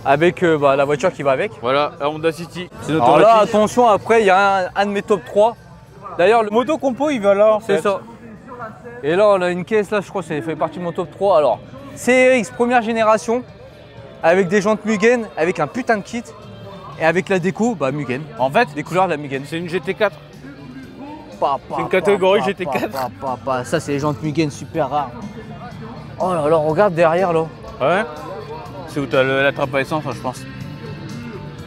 Avec la voiture qui va avec. Voilà, la Honda City. C'est Alors là, attention, après, il y a un de mes top 3. D'ailleurs, le Moto Compo, il va là en fait. c'est ça. Et là, on a une caisse, là, je crois que ça fait partie de mon top 3. Alors, CRX première génération, avec des jantes Mugen, avec un putain de kit. Et avec la déco, Mugen. En fait, Des couleurs de la Mugen. c'est une GT4. C'est une catégorie GT4. Ça, c'est les jantes Mugen super rares. Oh là là, regarde derrière, là. Ouais. C'est où t'as la trappe à essence, je pense.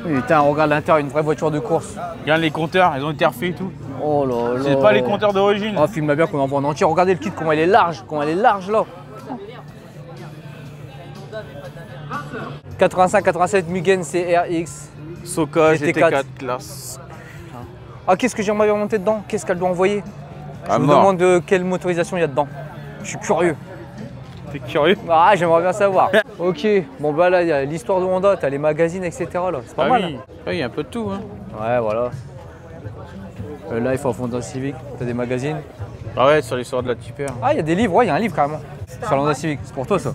Putain, regarde l'intérieur, une vraie voiture de course. Regarde les compteurs, ils ont été refaits et tout. Oh là là. C'est pas les compteurs d'origine. Oh, filme-la bien qu'on en voit en entier. Regardez le kit, comment elle est large, là. 85-87 Mugen CRX. Soka GT4 GT4 classe. Ah, qu'est-ce que j'aimerais bien monter dedans? Qu'est-ce qu'elle doit envoyer? Je À me mort. demande de quelle motorisation il y a dedans. Je suis curieux. T'es curieux? Ah, j'aimerais bien savoir. Ok, bon bah là, il y a l'histoire de Honda, t'as les magazines, etc. là. C'est pas mal. Oui. Ouais, il y a un peu de tout. Hein. Ouais, voilà. Life of Honda Civic, t'as des magazines. Ah ouais, sur l'histoire de la Tipper. Ah, il y a des livres, ouais, il y a un livre carrément. Sur l'Honda Civic, c'est pour toi ça.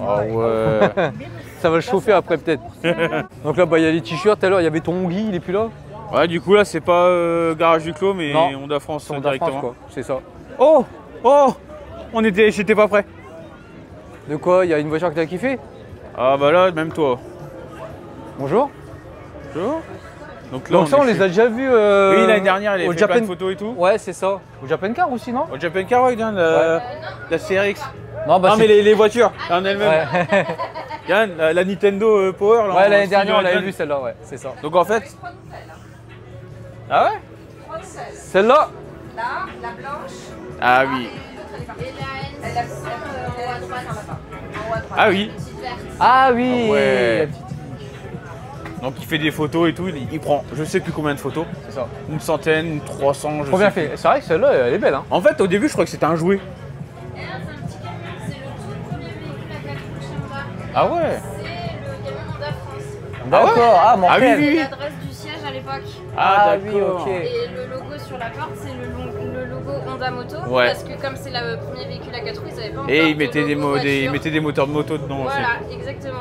Ah ouais. Ça va le chauffer après peut-être. Donc là, il y a les t-shirts, tout à l'heure, il y avait ton Hongi, il est plus là. Ouais, du coup là, c'est pas Garage du Clos, mais Non. Honda France Honda directement. France, quoi, c'est ça. Oh! Oh! J'étais pas prêt. De quoi? Il y a une voiture que t'as kiffé? Ah bah là, même toi. Bonjour. Bonjour. Donc là, Donc ça, on les a déjà vus Oui, l'année dernière, il au avait fait plein Japan... de photos et tout. Ouais, c'est ça. Au Japan Car aussi, non? Au Japan Car, ouais, regarde la CRX. Non, Non, mais les voitures, en elles-mêmes. Ouais, Regarde, la Nintendo Power. Là, ouais en l'année style dernière, on l'avait Japan. vu celle-là, ouais, c'est ça. Donc en fait. Ah ouais? Celle-là? Là, la blanche. Ah oui. Et la en haut à droite. En haut à droite. Ah oui. Petite verte. Ah oui. Ah ouais. La petite- Donc il fait des photos et tout, il prend je sais plus combien de photos. C'est ça. Une centaine, 300, je Trop bien sais fait. C'est vrai que celle-là, elle est belle, hein. plus. En fait, au début, je crois que c'était un jouet. Et là, c'est un petit camion. C'est le tout premier véhicule à 4 roues chez Honda. Ah ouais. C'est le camion Honda France. D'accord. Ah, mon Ah oui, frère. oui. C'est l'adresse du siège à l'époque. Ah oui, d'accord. ok. Et le logo sur la porte, c'est le logo Honda Moto. Ouais. Parce que comme c'est le premier véhicule à 4 roues, ils n'avaient pas encore Et ils de mettaient logo ils voiture. mettaient des moteurs de moto dedans aussi. Voilà, exactement.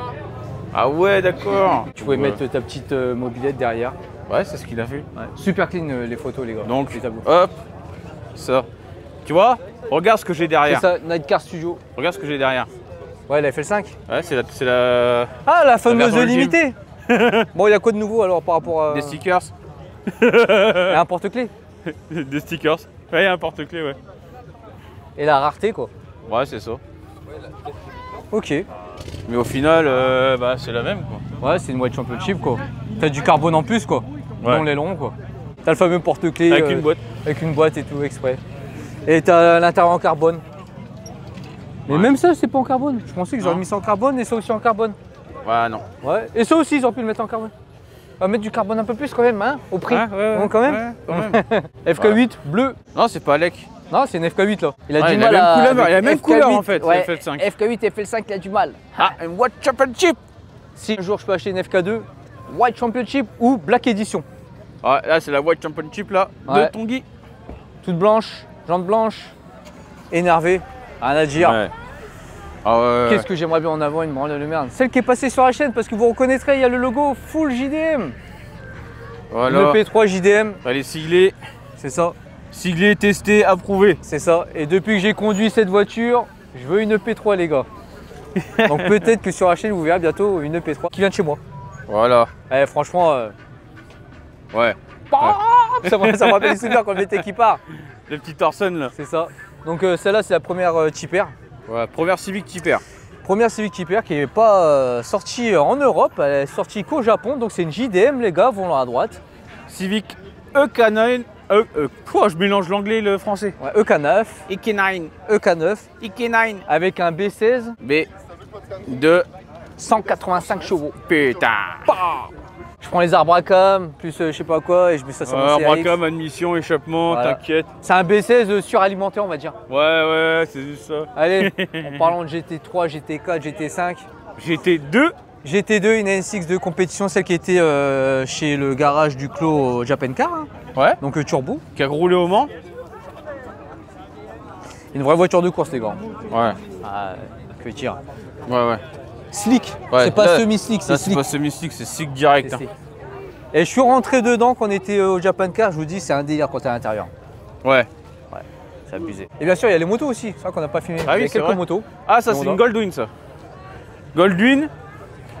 Ah ouais, d'accord. Tu pouvais Ouais. mettre ta petite mobilette derrière. Ouais, c'est ce qu'il a fait. Ouais. Super clean les photos, les gars. Donc, les tableaux. hop, ça. Tu vois? Regarde ce que j'ai C'est derrière. ça, Nightcar Studio. Regarde ce que j'ai derrière. Ouais, la FL5. Ouais, c'est la... Ah, la fameuse version ultime. limitée. Bon, il y a quoi de nouveau alors par rapport à des stickers. à un porte-clés Des stickers. Ouais, un porte-clés, ouais. et la rareté, quoi. Ouais, c'est ça. Ok. Mais au final, bah, c'est la même, quoi. Ouais, c'est une White Championship, quoi. T'as du carbone en plus, quoi. Ouais. Dans l'aileron, quoi. T'as le fameux porte-clés. Avec une boîte. Avec une boîte et tout, exprès. Et t'as l'intérieur en carbone. Mais même ça, c'est pas en carbone. Je pensais qu'ils auraient Non. mis ça en carbone et ça aussi en carbone. Ouais, non. Ouais. Et ça aussi, ils auraient pu le mettre en carbone. On va mettre du carbone un peu plus quand même, hein, au prix. Ouais, Bon, quand même. ouais, quand même. FK8 bleu. Non, c'est pas Alec. Non, c'est une FK8 là. Il a Ouais, du il a mal la même à. couleur, il a la avec même couleur, FK8, en fait, ouais, FL5. FK8 et FL5, il a du mal. Ah, une What Championship. Si un jour je peux acheter une FK2, White Championship ou Black Edition. Ouais, là, c'est la What Championship, là, Ouais. de Tanguy. Toute blanche, jantes blanches, énervée, rien à dire. Ouais. Ah ouais. Qu'est-ce que j'aimerais bien en avoir une branle de merde. Celle qui est passée sur la chaîne parce que vous reconnaîtrez, il y a le logo Full JDM. Voilà. Le P3 JDM, Elle est siglée. c'est ça, Siglée, testée, approuvée. c'est ça. Et depuis que j'ai conduit cette voiture, je veux une P3 les gars. Donc peut-être que sur la chaîne vous verrez bientôt une P3 qui vient de chez moi. Voilà. Eh, franchement, Ouais. ça me rappelle les souvenirs quand j'étais qui part. Le petit Orson, là. C'est ça. Donc celle-là c'est la première Tipper. Ouais, première Civic Tipper. Première Civic Tipper qui n'est pas sortie en Europe, elle est sortie qu'au Japon. Donc c'est une JDM les gars, volant à droite. Civic EK9. Quoi, je mélange l'anglais et le français. Ouais, EK9, EK9. EK9 EK9. avec un B16, B2. 185 chevaux. Putain. Je prends les arbres à cam, plus je sais pas quoi, et je mets ça sur mon CRX. Bracam, admission, échappement, Voilà. t'inquiète. C'est un B16 suralimenté on va dire. Ouais, c'est juste ça. Allez, en parlant de GT3, GT4, GT5, GT2 GT2, une NSX de compétition, celle qui était chez le garage du Clos au Japan Car, hein. Ouais. Donc turbo. Qui a roulé au Mans. Une vraie voiture de course les gars. Ouais. Ah, que tire. Ouais. Slick, Ouais, c'est pas là, semi-slick, c'est Ça, c'est slick. pas semi-slick, c'est slick direct. C'est Hein. slick. Et je suis rentré dedans quand on était au Japan Car, je vous dis, c'est un délire quand t'es à l'intérieur. Ouais. C'est abusé. Et bien sûr, il y a les motos aussi, c'est vrai qu'on n'a pas filmé. Ah oui, il y a c'est quelques vrai. motos. Ah, ça, Et c'est on une a- Goldwing, ça. Goldwing,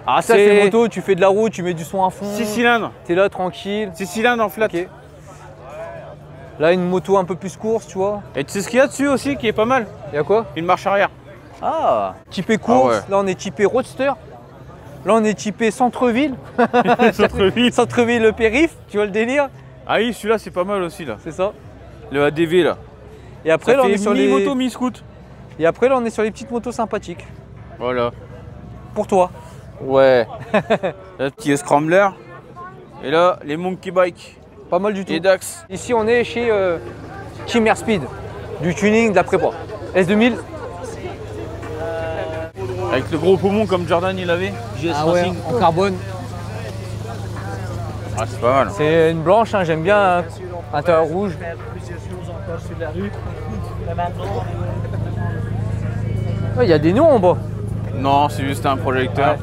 Ah, ça, c'est une moto, tu fais de la route, tu mets du son à fond. 6 cylindres. T'es là tranquille. 6 cylindres en flat. Ok. Là, une moto un peu plus course, tu vois. Et tu sais ce qu'il y a dessus aussi qui est pas mal? Il y a quoi? Une marche arrière. Ah, typé course. Ah ouais. Là, on est typé roadster. Là, on est typé centre-ville. Centre-ville. Centre-ville périph', tu vois le délire? Ah oui, celui-là, c'est pas mal aussi, là. C'est ça. Le ADV, là. Et après, Ça là, on fait est sur les mi-moto, mi-scoot. Et après, là, on est sur les petites motos sympathiques. Voilà. Pour toi. Ouais. Le petit scrambler. Et là, les monkey bike. Pas mal du tout. Et Dax. Ici, on est chez Team Airspeed. Du tuning, de la prépa. S2000. Avec le gros poumon comme Jordan il avait. JS Racing. en carbone. Ah, c'est pas mal. C'est une blanche, hein, j'aime bien. Hein. Intérieur rouge. Il y a des noms en bas. Non, c'est juste un projecteur.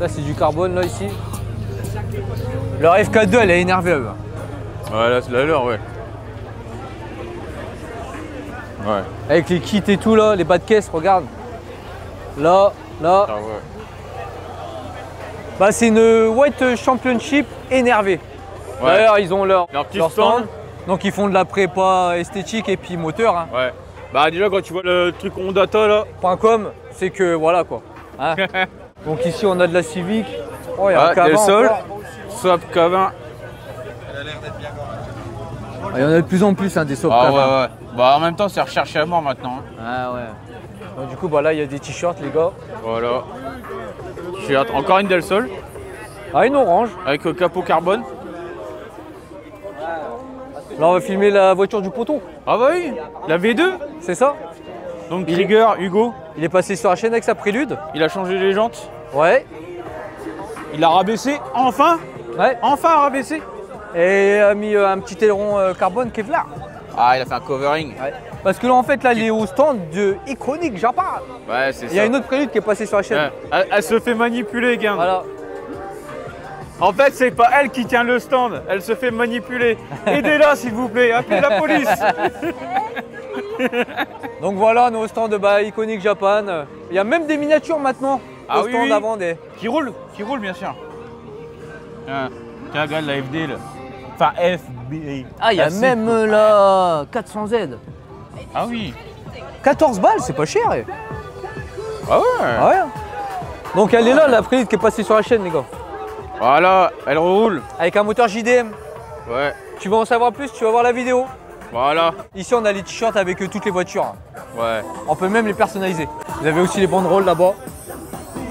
Là, c'est du carbone, là, ici. Leur FK2, elle est énervée, eux. Ouais, là, c'est la leur, ouais. Ouais. Avec les kits et tout, là, les bas de caisse, regarde. Là. Ah ouais. Bah, c'est une White Championship énervée. Ouais. D'ailleurs, ils ont leur Leur petit stand. stand. Donc, ils font de la prépa esthétique et puis moteur. Hein. Ouais. Bah déjà quand tu vois le truc Hondata là. .com, c'est que voilà quoi. Hein. Donc ici on a de la Civic. Oh, il y a un Ah, il y a le K20 sol. encore. Swap K20. Il y en a de plus en plus hein, des SOP Ah K20. ouais. Bah en même temps c'est recherché à mort maintenant. Hein. Ah ouais. Donc du coup bah là il y a des t-shirts les gars. Voilà. Shirt. Encore une Del Sol. Ah une orange. Avec capot carbone. Là on va filmer la voiture du poteau. Ah bah oui. La V2. C'est ça. Donc Krieger, Hugo. Il est passé sur la chaîne avec sa prélude. Il a changé les jantes. Ouais. Il a rabaissé. Enfin. Ouais. Enfin rabaissé. Et a mis un petit aileron carbone Kevlar. Ah il a fait un covering. Ouais. Parce que là en fait là il est au stand de Iconic Japan. Ouais c'est ça. Il y a une autre prélude qui est passée sur la chaîne. Ouais. Elle se fait manipuler gang. Voilà. En fait, c'est pas elle qui tient le stand, elle se fait manipuler. Aidez-la s'il vous plaît, appelez la police. Donc voilà nos stands de Iconic Japan. Il y a même des miniatures maintenant Ah au oui, stand oui. avant des. Qui roule bien sûr. Tiens, regarde la FD là. Enfin FBA. Ah il y a La C. même la 400Z. Ah oui. 14 balles, c'est pas cher. Ah ouais. Ah ouais. Donc elle est là la prélude qui est passée sur la chaîne les gars. Voilà, elle roule. Avec un moteur JDM. Ouais. Tu veux en savoir plus, tu vas voir la vidéo. Voilà. Ici on a les t-shirts avec toutes les voitures. Ouais. On peut même les personnaliser. Vous avez aussi les banderoles là-bas.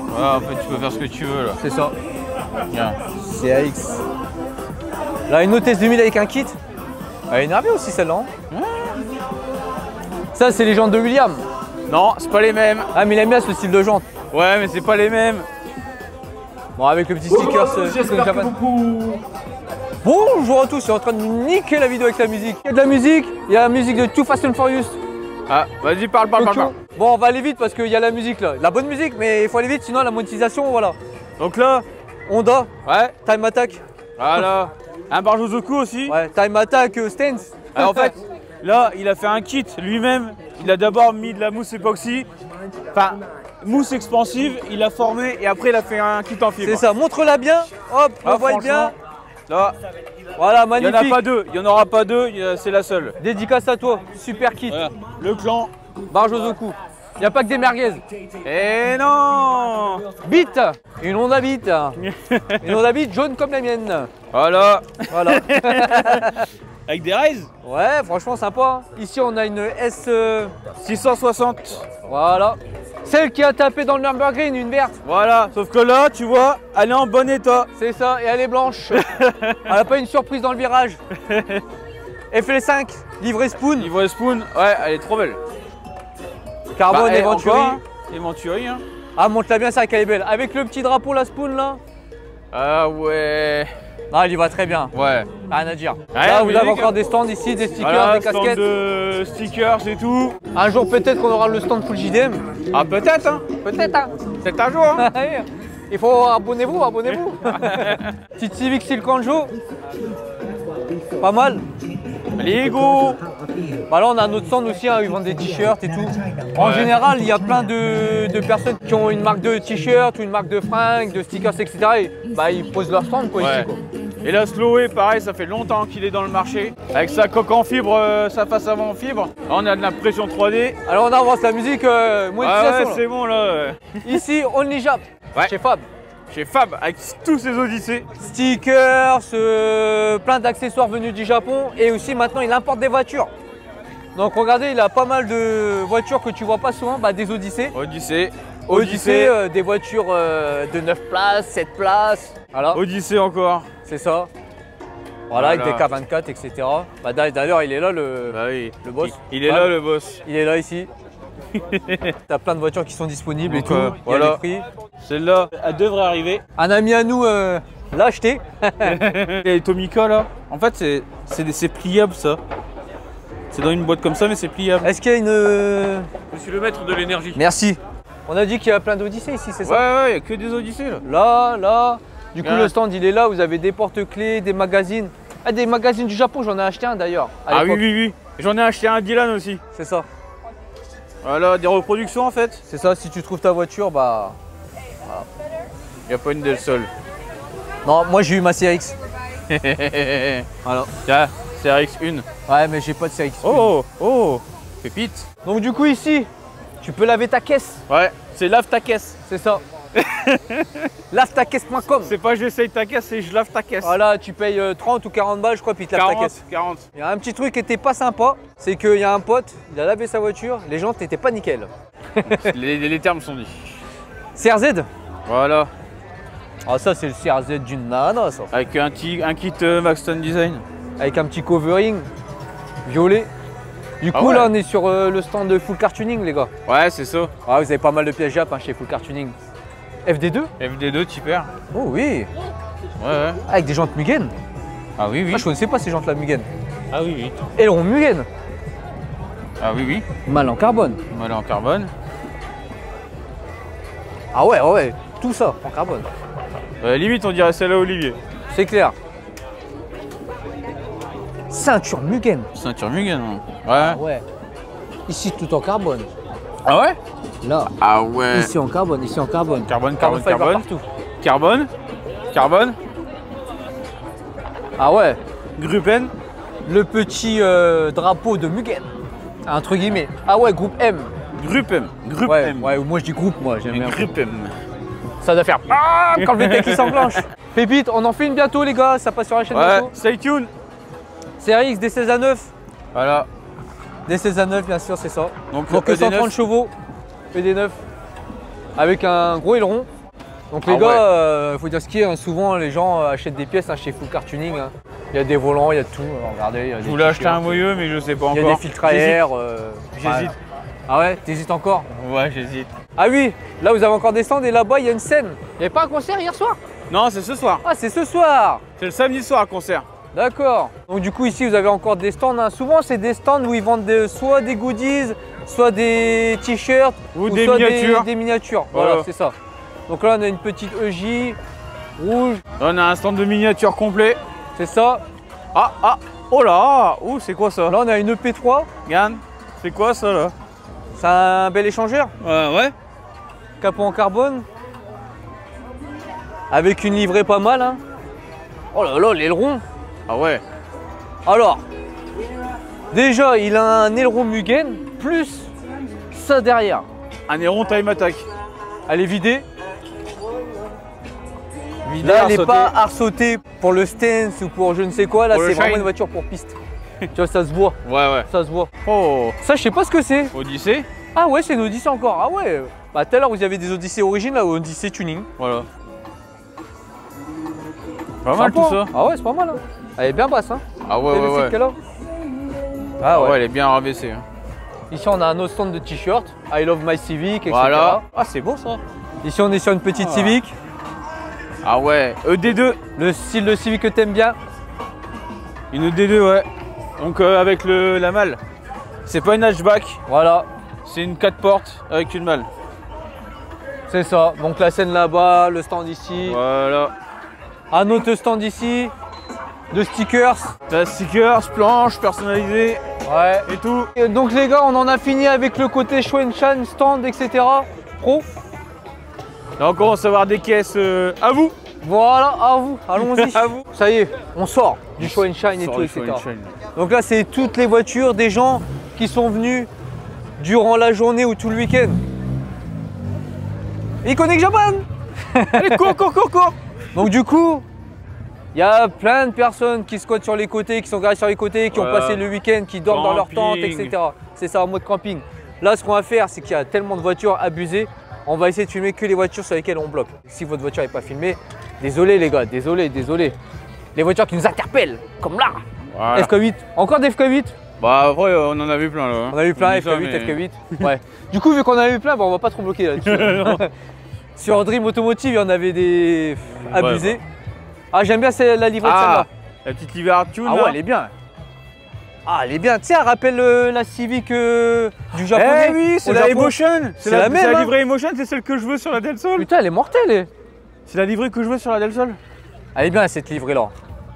Voilà, en fait tu peux faire ce que tu veux là. C'est ça. Tiens. CAX. Là une autre S2000 avec un kit. Elle est énervée aussi celle-là. Hein. Ça c'est les jantes de William. Non, c'est pas les mêmes. Ah mais il aime bien ce style de jante. Ouais, mais c'est pas les mêmes. Bon avec le petit sticker J'espère que vous... Bonjour à tous, je suis en train de niquer la vidéo avec la musique. Il y a de la musique, il y a la musique de Too Fast and Furious. Ah, vas-y, parle. Tokyo. Bon on va aller vite parce qu'il y a la musique là. La bonne musique mais il faut aller vite sinon la monétisation voilà. Donc là, Honda, ouais, Time Attack. voilà. Un Barjozoku aussi. Ouais, Time Attack Stance. Alors en fait, là, il a fait un kit lui-même. Il a d'abord mis de la mousse époxy, enfin mousse expansive. Il a formé et après il a fait un kit en fibre. C'est ça, montre-la bien. Hop, on Ah, voit bien. Là, Voilà, il n'y en magnifique. a pas deux. Il n'y en aura pas deux. C'est la seule. Dédicace à toi, super kit. Voilà. Le clan. Barjozoku. Il n'y a pas que des merguez. Eh non. Beat, une Honda Beat. Une Honda Beat jaune comme la mienne. Voilà. Voilà. Avec des raises. Ouais, franchement sympa. Ici on a une S. 660. Voilà. Celle qui a tapé dans le Nürburgring, une verte. Voilà. Sauf que là, tu vois, elle est en bon état. C'est ça, et elle est blanche. Elle n'a pas une surprise dans le virage. FL5, livré spoon, Livre Spoon. Ouais, elle est trop belle. carbone Bah, et Venturi. encore, hein. Et Venturi. Hein. Ah, monte-la bien, ça, qu'elle est belle. Avec le petit drapeau, la spoon là. Ah ouais. Ah, il y va très bien. Ouais. Rien à dire. Ouais, Là, vous mais avez les encore gars- des stands ici, des stickers, Voilà, des casquettes. stand de stickers et tout. Un jour, peut-être qu'on aura le stand full JDM. Ah peut-être hein. Peut-être, hein. C'est un jour hein. Il faut abonnez-vous, abonnez-vous. Petite Civic Silcanjo. Pas mal. Lego. Bah là, on a un autre stand aussi, hein, ils vendent des t-shirts et tout. En Ouais. général, il y a plein de personnes qui ont une marque de t-shirt ou une marque de fringues, de stickers, etc. Et bah, ils posent leur stand quoi, Ouais. ici, quoi. Et la Slowé, pareil, ça fait longtemps qu'il est dans le marché. Avec sa coque en fibre, sa face avant en fibre. Là, on a de l'impression 3D. Alors, on avance la musique, Ah ouais, monétisation, là. c'est bon là. Ici, Only Jap, Ouais. chez Fab. Chez Fab, avec tous ses Odyssées. Stickers, plein d'accessoires venus du Japon et aussi maintenant il importe des voitures. Donc regardez, il a pas mal de voitures que tu vois pas souvent, bah, des Odyssées. Odyssée. Odyssée, des voitures de 9 places, 7 places. Voilà, Odyssée encore. c'est ça. Voilà, avec des Voilà. K24, etc. Bah, d'ailleurs, il est là le Bah oui. Le boss. Il est Ouais. là le boss. Il est là ici. T'as plein de voitures qui sont disponibles et Donc, tout. Il y a voilà. des prix. Celle-là, elle devrait arriver. Un ami à nous l'a acheté. Et Tomica là, en fait c'est pliable ça. C'est dans une boîte comme ça mais c'est pliable. Est-ce qu'il y a une. Je suis le maître de l'énergie. Merci. On a dit qu'il y a plein d'Odyssées ici, c'est Ouais ça? ouais, il y a que des Odyssées là. Là. Du coup, Ouais. le stand, il est là. Vous avez des porte-clés, des magazines. Ah, des magazines du Japon, j'en ai acheté un d'ailleurs. à Ah oui l'époque. oui oui. J'en ai acheté un Dylan aussi. C'est ça. Voilà, des reproductions en fait. C'est ça, si tu trouves ta voiture, bah. Il n'y a pas une Del Sol. Non, moi j'ai eu ma CRX. Voilà. Tiens, CRX1. Ouais, mais j'ai pas de CRX. Oh, pépite. Donc, du coup, ici, tu peux laver ta caisse. Ouais, c'est lave ta caisse. C'est ça. Lavetacaisse.com. C'est pas j'essaye ta caisse, c'est je lave ta caisse. Voilà, tu payes 30 ou 40 balles, je crois, puis tu laves ta 40, caisse. 40. Il y a un petit truc qui était pas sympa, c'est qu'il y a un pote, il a lavé sa voiture, les jantes n'étaient pas nickel. les termes sont dits. CRZ. Voilà. Ah, ça, c'est le CRZ d'une nana, ça. Avec un kit Maxton Design. Avec un petit covering violet. Du Ah coup, ouais. là, on est sur le stand de Full Car Tuning, les gars. Ouais, c'est ça. Ah, vous avez pas mal de pièces Jap hein, chez Full Car Tuning. FD2. FD2, tu perds. Oh oui. Ouais. Avec des jantes Mugen. Ah oui, oui. Moi, je connaissais pas ces jantes-là Mugen. Ah oui, oui. Aileron Mugen. Ah oui, oui. Mal en carbone. Voilà en carbone. Ah ouais. Tout ça en carbone. Limite, on dirait celle-là Olivier. C'est clair. Ceinture Mugen. Ceinture Mugen. Ouais. Ouais. Ici, tout en carbone. Ah ouais? Là. Ah ouais. Ici en carbone, ici en carbone. Carbone, Carbon carbone, fiber carbone. partout. Carbone. Carbone. Ah ouais. Gruppen. Le petit drapeau de Mugen. Entre guillemets. Ah ouais, groupe M. Gruppen. Groupe Ouais, M. ouais, moi je dis groupe, moi j'aime bien. Groupe M. Ça doit faire ah quand le VT qui s'enclenche. Pépite, on en fait une bientôt les gars, ça passe sur la chaîne Ouais, bientôt. stay tuned. CRX D16 à 9. Voilà. D16 à 9 bien sûr, c'est ça. Donc, Donc ED9. 130 chevaux, ED9. Avec un gros aileron. Donc les Ah gars, faut dire ce qu'il y a, hein, souvent les gens achètent des pièces hein, chez Full Car Tuning. Hein. Il y a des volants, il y a de tout. Regardez, il y a des Je voulais acheter un t-shirts, moyeu, mais je sais pas il y encore. a des filtres à air. J'hésite. Ah ouais, t'hésites encore? Ouais, j'hésite. Ah oui, là vous avez encore des stands et là-bas il y a une scène. Il n'y avait pas un concert hier soir? Non, c'est ce soir. Ah c'est ce soir. C'est le samedi soir, concert. D'accord. Donc du coup ici vous avez encore des stands. Hein. Souvent c'est des stands où ils vendent soit des goodies, soit des t-shirts Ou des soit miniatures. Des miniatures. Voilà, Voilà. c'est ça. Donc là on a une petite EJ rouge, Là, on a un stand de miniature complet. c'est ça. Ah, oh là. Ouh, c'est quoi ça? Là on a une EP3. Regarde. C'est quoi ça là? C'est un bel échangeur. Ouais. Capot en carbone. Avec une livrée pas mal. Hein. Oh là là, l'aileron. Ah ouais. Alors, déjà il a un aileron Mugen plus ça derrière. Un aileron time attack. Elle est vidée. Vidé, Là, elle n'est sauté. pas arsautée pour le stance ou pour je ne sais quoi. Là, Pour le c'est vraiment shine. une voiture pour piste. Tu vois, ça se voit. Ouais. Ça se voit. Oh, Ça, je sais pas ce que c'est. Odyssée. Ah ouais, c'est une Odyssée encore. Ah ouais. Bah, tout à l'heure, vous avez des Odyssées origines, là, Odyssée tuning. Voilà. Pas mal Sympa, tout ça. hein. Ah ouais, c'est pas mal. Hein. Elle est bien basse. Hein. Ah Vous avez vu, c'est ouais. de quelle heure Ah Ah ouais. ouais, elle est bien rabaissée. Hein. Ici, on a un autre stand de t-shirt. I love my Civic, etc. Voilà. Ah, c'est beau ça. Ici, on est sur une petite Civic. Ah ouais, ED2. Le style de Civic que t'aimes bien. Une ED2, ouais. Donc avec la malle. C'est pas une hatchback, Voilà, c'est une 4 portes avec une malle. c'est ça. Donc la scène là-bas, le stand ici. Voilà. Un autre stand ici. De stickers. T'as stickers, planches personnalisées Ouais. et tout. Et donc les gars, on en a fini avec le côté Shuenshan, stand, etc. Pro. Là on commence à avoir des caisses à vous. Voilà, à vous, allons-y. À vous. Ça y est, on sort du Shuenshan et Sort tout, le etc. Shuenshan. Donc là, c'est toutes les voitures des gens qui sont venus durant la journée ou tout le week-end. Iconic Japan. Allez, cours, cours, cours, cours. Donc du coup, il y a plein de personnes qui squattent sur les côtés, qui sont garées sur les côtés, qui ont Voilà. passé le week-end, qui dorment dans leur tente, Camping. etc. C'est ça, en mode camping. Là, ce qu'on va faire, c'est qu'il y a tellement de voitures abusées, on va essayer de filmer que les voitures sur lesquelles on bloque. Si votre voiture n'est pas filmée, désolé les gars, désolé, désolé. Les voitures qui nous interpellent, comme là. Voilà. FK8, encore des FK8. Bah après on en a vu plein là. hein. On a eu plein, On dit ça, FK8, mais- FK8. Ouais. Du coup, vu qu'on en a eu plein, bah, on va pas trop bloquer là-dessus. Sur Dream Automotive, il y en avait des abusés. Ah, j'aime bien la livrée de Ah, celle-là. la petite livrée tune Ah là. ouais, elle est bien. Ah, elle est bien. Tu sais, elle rappelle la Civic du japonais. Eh oui, c'est au la Japon. Emotion. C'est la même, C'est la hein. livrée Emotion, c'est celle que je veux sur la Del Sol. Putain, elle est mortelle. C'est la livrée que je veux sur la Del Sol. Elle est bien cette livrée-là.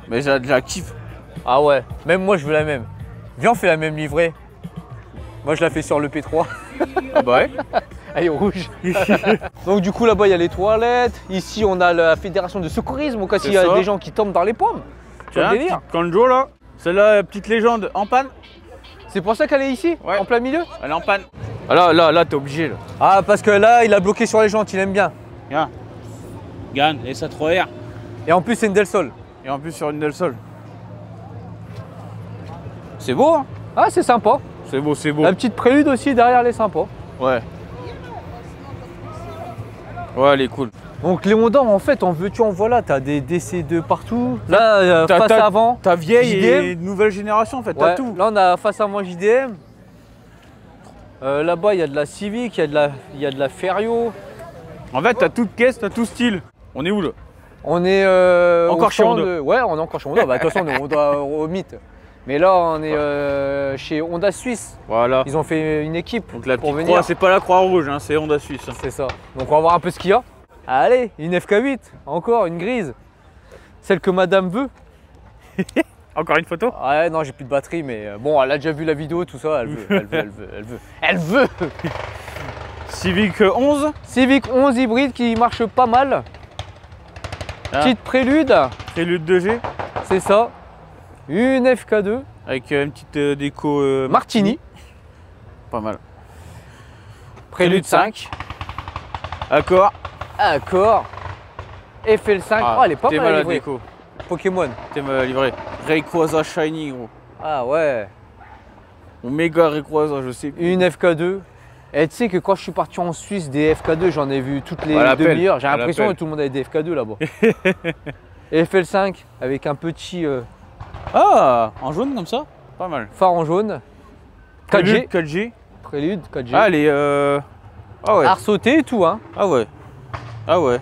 Mais je la kiffe. Ah ouais, même moi je veux la même. Viens, on fait la même livrée. Moi je la fais sur le P3. Ah bah ouais. Elle est rouge. Donc du coup là-bas il y a les toilettes. Ici on a la fédération de secourisme au cas s'il y a ça. des gens qui tombent dans les pommes. Tu vois Tiens, le délire. petite Kanjo là. Celle-là, petite légende en panne. C'est pour ça qu'elle est ici, Ouais. en plein milieu. Elle est en panne. Ah là, t'es obligé là. Ah parce que là il a bloqué sur les jantes, il aime bien. Viens. Gagne, et ça 3R. Et en plus c'est une Del Sol. Et en plus sur une Del Sol. C'est beau hein. Ah c'est sympa. C'est beau, c'est beau. La petite prélude aussi derrière elle est sympa. Ouais. Ouais, elle est cool. Donc les Honda en fait en veux-tu en voilà, t'as des DC2 partout. Là T'as- face t'as- avant. Ta vieille JDM. et nouvelle génération en fait, Ouais, t'as tout. là on a face avant JDM. Là-bas il y a de la Civic, il y a de la Ferio. En fait, t'as toute caisse, t'as tout style. On est où là? On est Encore au chez stand Honda. Ouais, on est encore chez Honda. Bah, de toute façon, on est Honda au mythe. Mais là, on est chez Honda Suisse. Voilà. Ils ont fait une équipe Donc la pour petite venir. croix, c'est pas la croix rouge, hein, c'est Honda Suisse. hein. C'est ça. Donc on va voir un peu ce qu'il y a. Allez, une FK8, encore une grise. Celle que madame veut. Encore une photo? Ouais, non, j'ai plus de batterie, mais bon, elle a déjà vu la vidéo, tout ça. Elle veut, elle veut, elle veut, elle veut. Elle veut. Civic 11. Civic 11 hybride qui marche pas mal. Ah. Petite prélude, Prélude 2G. c'est ça. Une FK2. Avec une petite déco Martini. Pas mal. Prélude 5. Accord. Accord. FL5. Oh, elle est pas t'es mal mal la livrée. déco. Pokémon. T'es mal livré. Rayquaza Shiny gros. Ah ouais. Ou méga Rayquaza, je sais plus. Une FK2. Et tu sais que quand je suis parti en Suisse, des FK2, j'en ai vu toutes les À l'appel. demi-heures. J'ai À l'impression que l'appel. tout le monde avait des FK2 là-bas. Et FL5 avec un petit Ah, en jaune comme ça? Pas mal. phare en jaune. Prélude 4G. 4G. Prélude 4G. Ah, elle est Ah ouais. Art sauté et tout, hein. Ah ouais. Ah ouais.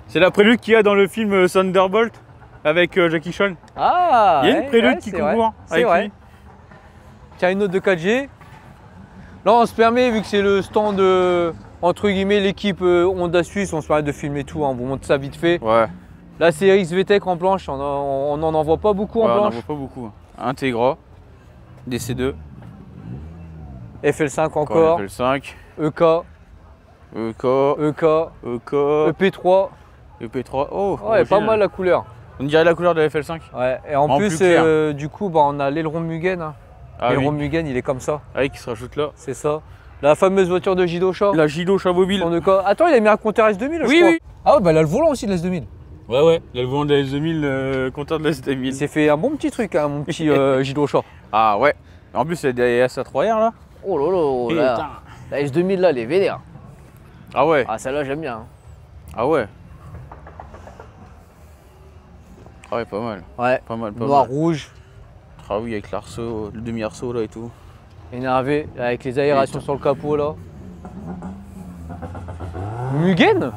C'est la prélude qu'il y a dans le film Thunderbolt avec Jackie Chan. Ah. Il y a une ouais, prélude ouais, qui c'est vrai. court C'est avec vrai. lui. Tiens, une autre de 4G. Là, on se permet, vu que c'est le stand entre guillemets l'équipe Honda Suisse, on se permet de filmer tout. Hein. On vous montre ça vite fait. Ouais. Là, c'est XVTech en planche. On n'en envoie pas beaucoup Ouais, en on en planche. voit pas beaucoup. Integra. DC2. FL5 encore. FL5. EK. EK. EK. EK. EP3. EP3. Oh, Ouais, pas original. mal la couleur. On dirait la couleur de la FL5. Ouais. Et en En plus, plus clair. du coup, bah, on a l'aileron Mugen. Hein. Ah L'aileron oui. Mugen, il est comme ça. Ah oui, qui se rajoute là. C'est ça. La fameuse voiture de Jidosha. La Jido Chavobile. Son EK. Attends, il a mis un compteur S2000, je Oui, crois. oui. Ah ouais, bah il a le volant aussi de l'S2000. Ouais, ouais. Il y a le volant de la S2000, compteur de la Il S2000. s'est fait un bon petit truc, hein, mon petit Jidosha. Ah ouais. En plus, il y a des SA3R là. Oh là là, Putain. la S2000 là, elle est vénère. Ah ouais. Ah, celle-là, j'aime bien. hein. Ah ouais. Ah ouais, pas mal. Ouais. Pas mal, pas Noir, mal. rouge, Ah oui, avec l'arceau, le demi-arceau là et tout. énervé, avec les aérations Putain. sur le capot là. Mugen?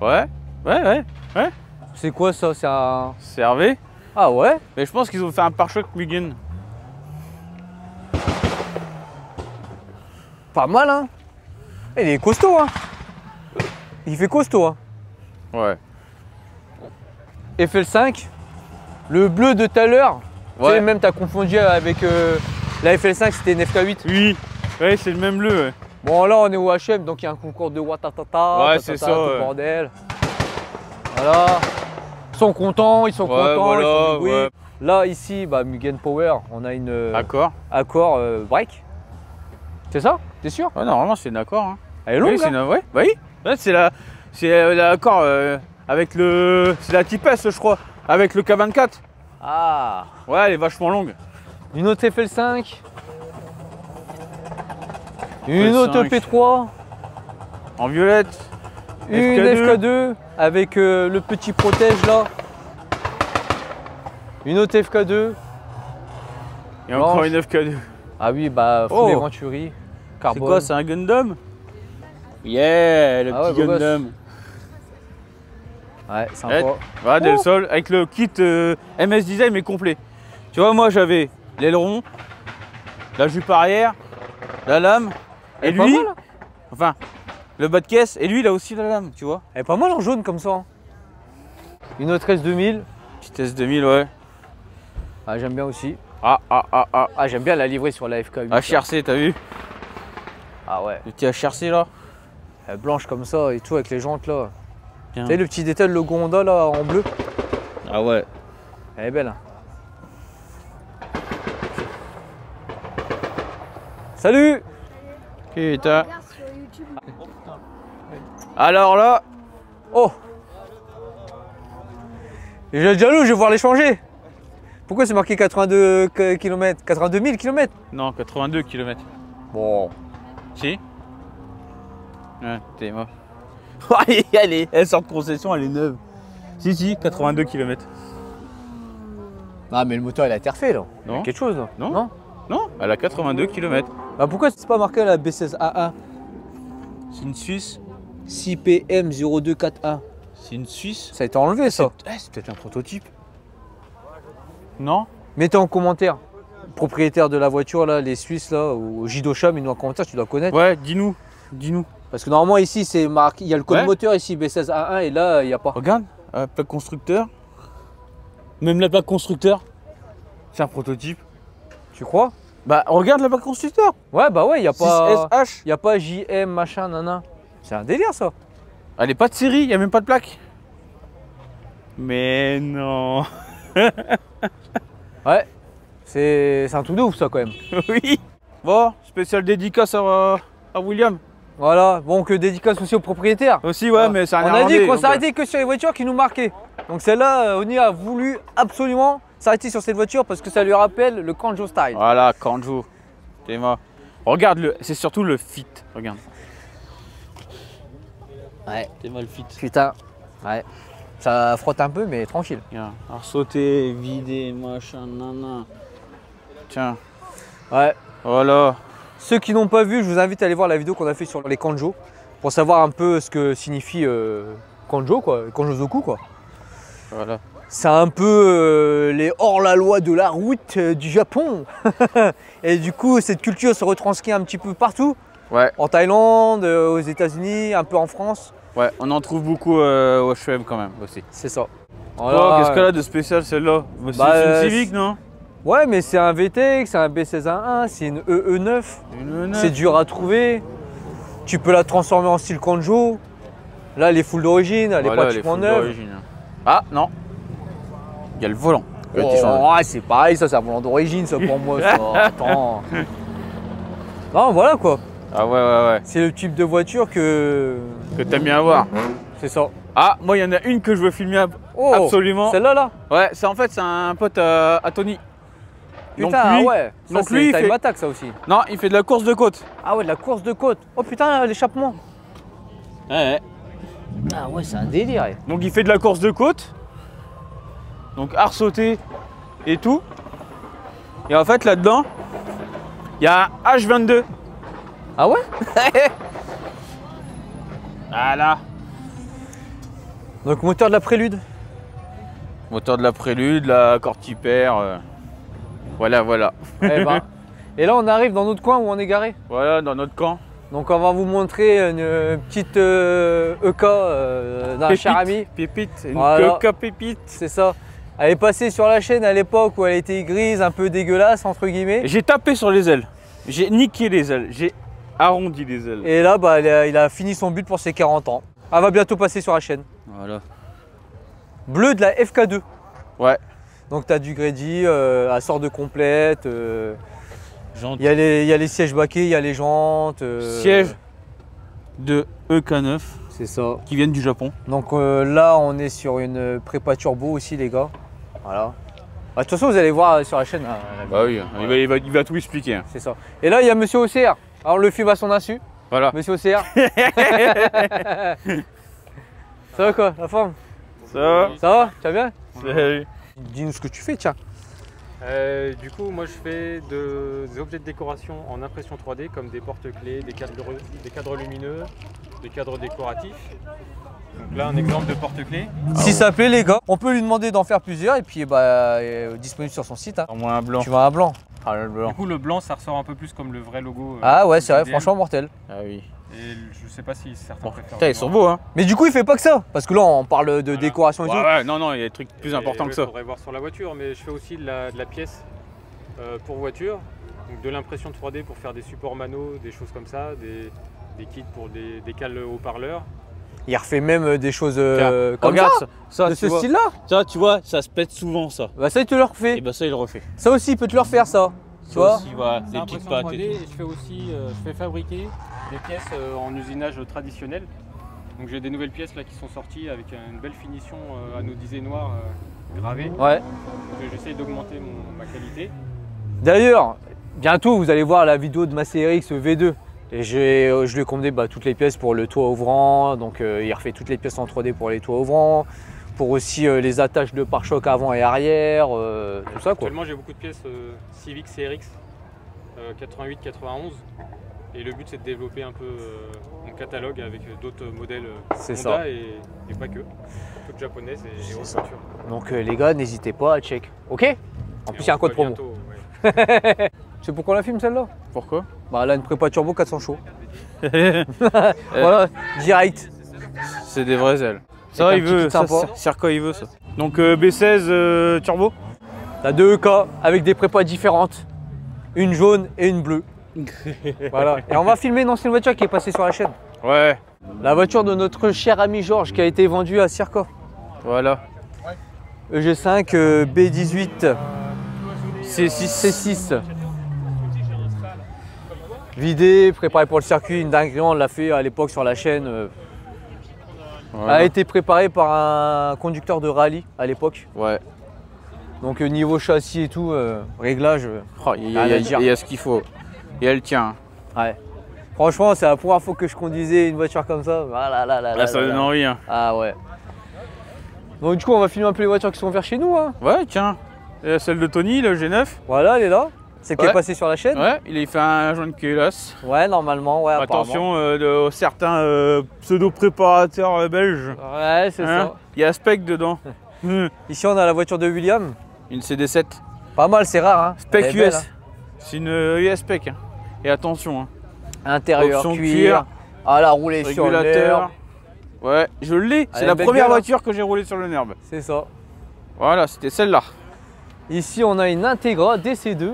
Ouais, ouais. C'est quoi ça? C'est un... C'est Hervé. Ah ouais? Mais je pense qu'ils ont fait un pare-choc Mugen. Pas mal, hein? Il est costaud, hein? Il fait costaud, hein? Ouais. FL5, le bleu de tout à l'heure. Tu sais, même t'as confondu avec la FL5, c'était une FK8. Oui, ouais, c'est le même bleu. Ouais. Bon, là on est au HM, donc il y a un concours de watatata, Ouais, c'est ça, tout ouais. bordel. Voilà. Ils sont contents, ils sont contents, voilà, ils font du bruit. ouais. Là, ici, bah, Mugen Power, on a une Accord. Accord break. C'est ça? T'es sûr? Ouais, normalement, c'est une accord. Hein. Elle est longue, oui, c'est hein? ouais, bah oui. Ouais, c'est l'accord avec le. C'est la Type S, je crois. Avec le K24. Ah! Ouais, elle est vachement longue. Une autre FL5. Une autre P3. En violette. Une FK2 avec le petit protège là. Une autre FK2. Et encore Blanche. une FK2. Ah oui, bah Full Venturi. C'est Carbone. quoi, c'est un Gundam? Yeah, le Ah ouais, petit beau gosse. Gundam. Ouais, sympa. Ouais, voilà, Del Sol, avec le kit MS Design mais complet. Tu vois, moi j'avais l'aileron, la jupe arrière, la lame, et Elle est pas lui, mal, hein. enfin, le bas de caisse, et lui il a aussi la lame, tu vois. Elle est pas mal en jaune comme ça. Hein. Une autre S2000. Petite S2000, ouais. Ah, j'aime bien aussi. Ah, Ah, j'aime bien la livrée sur la FK8. là. HRC, t'as vu? Ah ouais. Le petit HRC là. Elle est blanche comme ça et tout avec les jantes là. Tiens. Tu sais le petit détail, le logo Honda là en bleu. Ah ouais. Elle est belle. Hein. Salut! Putain. Regarde sur YouTube. Alors là, Oh! J'ai jaloux, je vais voir les changer. Pourquoi c'est marqué 82 km? 82 000 km? non, 82 km. Bon. Si? Ouais, t'es mort. Allez, elle sort de concession, elle est neuve. Si, 82 km. Ah mais le moteur il a été refait là. Il y a Non. quelque chose là. Non. Non, elle a 82 km. Bah pourquoi c'est pas marqué la B16A1? C'est une Suisse. 6PM0241. C'est une Suisse. Ça a été enlevé ça. C'est peut-être un prototype. Non? Mettez en commentaire. Propriétaire de la voiture là, les Suisses là, ou Jidosham, mets-nous en commentaire, tu dois connaître. Ouais, dis-nous. Dis-nous. Parce que normalement ici c'est marqué, il y a le code Ouais. moteur ici B16A1 et là il n'y a pas. Regarde, plaque constructeur. Même la plaque constructeur, c'est un prototype. Tu crois? Bah, regarde la plaque constructeur. Ouais bah ouais, il n'y a pas. 6SH. Il n'y a pas JM machin nana. C'est un délire ça. Elle est pas de série, il n'y a même pas de plaque. Mais non. Ouais. C'est un truc de ouf ça quand même. Oui. Bon, spécial dédicace à William. Voilà, bon que dédicace aussi aux propriétaires. Aussi, ouais, mais c'est un On a Néerlandais, dit qu'on donc, s'arrêtait que sur les voitures qui nous marquaient. Donc celle-là, Oni a voulu absolument s'arrêter sur cette voiture parce que ça lui rappelle le Kanjo style. Voilà, Kanjo. T'es mort. Regarde, c'est surtout le fit. Regarde. Ouais. T'es mal fit. Putain. Ouais. Ça frotte un peu, mais tranquille. Regarde. Alors sauter, vider, machin, nana. Tiens. Ouais. Voilà. Ceux qui n'ont pas vu, je vous invite à aller voir la vidéo qu'on a fait sur les Kanjo pour savoir un peu ce que signifie Kanjo, quoi. Kanjo-zoku, quoi. Voilà. C'est un peu les hors-la-loi de la route du Japon. Et du coup, cette culture se retranscrit un petit peu partout. Ouais. En Thaïlande, aux États-Unis, un peu en France. Ouais, on en trouve beaucoup au HM quand même aussi. C'est ça. Oh, qu'est-ce qu'elle a de spécial celle-là? C'est Bah, une Civic, non? Ouais, mais c'est un VTX, c'est un B1611, c'est une EE9. Une C'est dur à trouver. Tu peux la transformer en style Kanjo. Là, elle est full d'origine, elle est pratiquement neuve. Ah non, il y a le volant. Oh, ouais, c'est pareil, ça, c'est un volant d'origine, ça pour moi. Ça. Attends. Non, voilà quoi. Ah ouais. C'est le type de voiture que. Que t'aimes bien voir. C'est ça. Ah, moi il y en a une que je veux filmer Oh, absolument. Celle-là, là. Ouais, c'est en fait c'est un pote à Tony. Putain, lui, ouais. Ça, donc c'est lui, il Time fait- Attack, ça aussi. Non, il fait de la course de côte. Ah ouais, de la course de côte. Oh putain, l'échappement. Ouais. Ah ouais, c'est un délire. Donc il fait de la course de côte. Donc art sauté et tout. Et en fait là-dedans, il y a un H22. Ah ouais? Voilà. Donc moteur de la Prélude. Moteur de la Prélude, la Cortiper. Voilà, voilà. Eh ben. Et là on arrive dans notre coin où on est garé. Voilà, dans notre camp. Donc on va vous montrer une petite EK d'un cher ami. Pépite, une Voilà. coca pépite. C'est ça. Elle est passée sur la chaîne à l'époque où elle était grise, un peu dégueulasse entre guillemets. J'ai tapé sur les ailes. J'ai niqué les ailes. J'ai arrondi les ailes. Et là bah, il a fini son but pour ses 40 ans. Elle va bientôt passer sur la chaîne. Voilà. Bleu de la FK2. Ouais. Donc tu as du Grady, elle sort de complète. Gentil. Il y a les sièges baquets, il y a les jantes. Siège de EK9 C'est ça. qui viennent du Japon. Donc là, on est sur une prépa turbo aussi, les gars. Voilà. Bah, de toute façon, vous allez voir sur la chaîne. Hein, Bah oui, il va tout expliquer. Hein. c'est ça. Et là, il y a Monsieur OCR. Alors, on le filme à son insu. Voilà. Monsieur OCR. Ça va quoi, la forme? Ça va. Ça va? Tu vas bien? Salut. Dis-nous ce que tu fais, tiens. Du coup, moi je fais des objets de décoration en impression 3D comme des porte-clés, des cadres lumineux, des cadres décoratifs. Donc là, un exemple de porte-clés. Si ça plaît, les gars, on peut lui demander d'en faire plusieurs et puis bah, disponible sur son site. Hein. En moins un blanc. Tu vois un blanc. Ah, le blanc. Du coup, le blanc ça ressort un peu plus comme le vrai logo. Ah ouais, c'est vrai, IBM. franchement mortel. Ah oui. Et je sais pas si certains Bon, préfèrent. putain, ils sont beaux, hein. Mais du coup, il fait pas que ça. Parce que là, on parle de Voilà. décoration et tout. Ouais, ouais, non, non, il y a des trucs plus importants que ça. Il faudrait voir sur la voiture, mais je fais aussi de la pièce pour voiture. Donc de l'impression 3D pour faire des supports mano, des choses comme ça, des kits pour des cales haut-parleurs. Il refait même des choses Tiens, comme regarde ça, ça, de tu ce vois. style-là. Ça, tu vois, ça se pète souvent, ça. Bah ça, il te le refait. Et bah ça, il le refait. Ça aussi, il peut te le refaire, ça. Tu Ça vois. aussi, voilà, C'est des petites impression pattes 3D et et je fais aussi je fais fabriquer des pièces en usinage traditionnel. Donc j'ai des nouvelles pièces là qui sont sorties avec une belle finition anodisée noire gravée. Ouais. Donc j'essaye d'augmenter ma qualité. D'ailleurs, bientôt, vous allez voir la vidéo de ma CRX V2. Et je lui ai commandé toutes les pièces pour le toit ouvrant. Donc il refait toutes les pièces en 3D pour les toits ouvrants. Pour aussi les attaches de pare-choc avant et arrière. Tout ça quoi. Actuellement j'ai beaucoup de pièces Civic CRX 88-91. Et le but c'est de développer un peu mon catalogue avec d'autres modèles C'est Honda ça. et pas que. Toutes japonaises et autres ça. voitures. Donc les gars, n'hésitez pas à check. Ok. En plus, il y a un code promo. Bientôt, ouais. Tu sais pourquoi on la filme celle-là? Pourquoi? Bah là, une prépa turbo 400 chauds. Voilà, direct. C'est des vraies ailes. Ça, un il petit veut, kit ça, sympa. c'est quoi il veut, ça. Donc B16 turbo. T'as deux EK avec des prépas différentes. Une jaune et une bleue. Voilà. Et on va filmer une ancienne voiture qui est passée sur la chaîne. Ouais, La voiture de notre cher ami Georges qui a été vendue à Circa. voilà. EG5 B18 C6. C6. Vidé, préparé pour le circuit, une dinguerie, on l'a fait à l'époque sur la chaîne. Voilà. A été préparé par un conducteur de rallye à l'époque. Ouais. Donc niveau châssis et tout, réglage. Oh, il y Rien à a, dire. il y a ce qu'il faut. Et elle tient. Ouais. Franchement, c'est la première fois que je conduisais une voiture comme ça. Ah là là là là Là, ça là donne là. envie. Hein. Ah ouais. Donc du coup, on va filmer un peu les voitures qui sont vers chez nous. Hein. Ouais, tiens. Et celle de Tony, le G9. Voilà, elle est là. Celle qui Ouais. est passée sur la chaîne. Ouais, il a fait un jaune culasse. Ouais, normalement, ouais. Attention de certains pseudo-préparateurs belges. apparemment. Ouais, c'est Hein, ça. il y a Spec dedans. Ici, on a la voiture de William. Une CD7. Pas mal, c'est rare. Hein. Spec Elle est belle, US. C'est une US Spec. Hein. Et attention, hein. hein. Intérieur Option cuir. cuir. Ah, la roulée sur le Régulateur. nerf. Ouais, je l'ai. Elle C'est a la une belle première gueule, hein. voiture que j'ai roulée sur le nerf. C'est ça. Voilà, c'était celle-là. Ici, on a une Integra DC2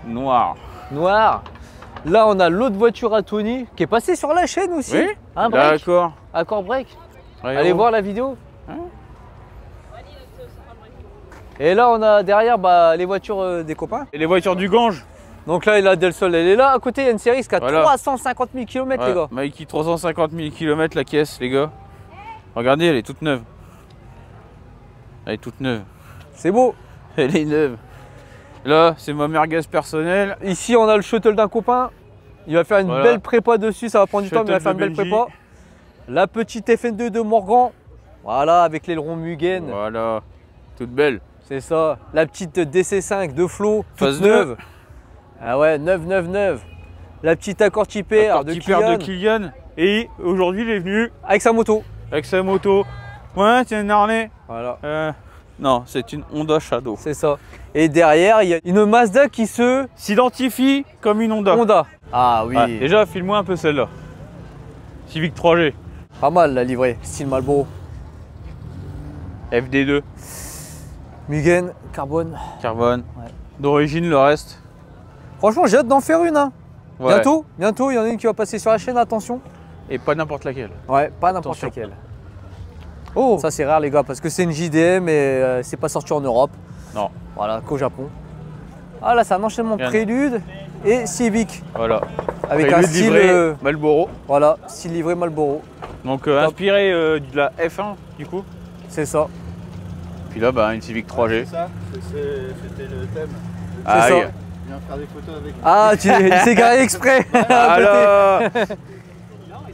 Noir. noire. Là, on a l'autre voiture à Tony qui est passée sur la chaîne aussi. Oui. Un break. D'accord. Accord break. Ouais, Allez oh. voir la vidéo. Hein. Et là, on a derrière les voitures des copains. Et les voitures du Gange. Donc là, la Del Sol, elle est là. À côté, il y a une série qui a Voilà. 350 000 km, les Ouais, gars. Mikey 350 000 km la caisse, les gars. Regardez, elle est toute neuve. Elle est toute neuve. C'est beau. Elle est neuve. Là, c'est ma merguez personnelle. Ici, on a le shuttle d'un copain. Il va faire une Voilà. belle prépa dessus. Ça va prendre du temps, mais il va Shuttle faire une de belle Belgique. prépa. La petite FN2 de Morgan. Voilà, avec l'aileron Mugen. Voilà. Toute belle. C'est ça. La petite DC5 de Flo, toute Phase neuve. 2. Ah ouais, 999. La petite Accord Tipper de Hyper Kylian. de Kylian. Et aujourd'hui, il est venu Avec sa moto. avec sa moto. Ouais, c'est une Harley. Voilà. Non, c'est une Honda Shadow. C'est ça. Et derrière, il y a une Mazda qui se... S'identifie comme une Honda. Honda. Ah oui. Ouais, déjà, file-moi un peu celle-là. Civic 3G. Pas mal la livrée. Style Marlboro. FD2. Mugen, carbone. Carbone. Ouais. D'origine, le reste. Franchement, j'ai hâte d'en faire une. Hein. Ouais. Bientôt, il y en a une qui va passer sur la chaîne, attention. Et pas n'importe laquelle. Ouais, pas n'importe Attention. laquelle. Oh, ça c'est rare les gars, parce que c'est une JDM et c'est pas sorti en Europe. Non. Voilà, qu'au Japon. Ah là, c'est un enchaînement Bien. Prélude et Civic. Voilà. Avec Prélude un style, livré Marlboro. voilà, style livré Marlboro. Donc inspiré de la F1 du coup. C'est ça. Puis là, bah, une Civic 3G. C'est ça, c'était le thème. Aïe. ça. Viens faire des photos avec. Ah, il s'est garé exprès. Alors,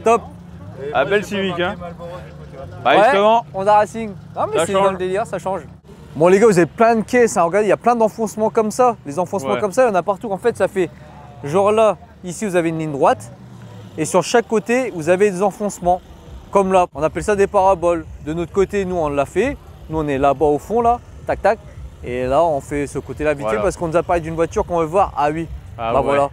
Top. ah, belle Civic hein. Bah Ouais. justement, Honda Racing. Non mais Ça c'est change. dans le délire, ça change. Bon les gars, vous avez plein de caisses, hein. Regardez, il y a plein d'enfoncements comme ça. Les enfoncements Ouais. comme ça, il y en a partout. En fait, ça fait genre là, ici vous avez une ligne droite. Et sur chaque côté, vous avez des enfoncements. Comme là, on appelle ça des paraboles. De notre côté, nous on l'a fait. Nous on est là-bas au fond là, tac tac. Et là on fait ce côté-là vite fait Voilà. parce qu'on nous a parlé d'une voiture qu'on veut voir. Ah oui, ah, bah ouais. voilà.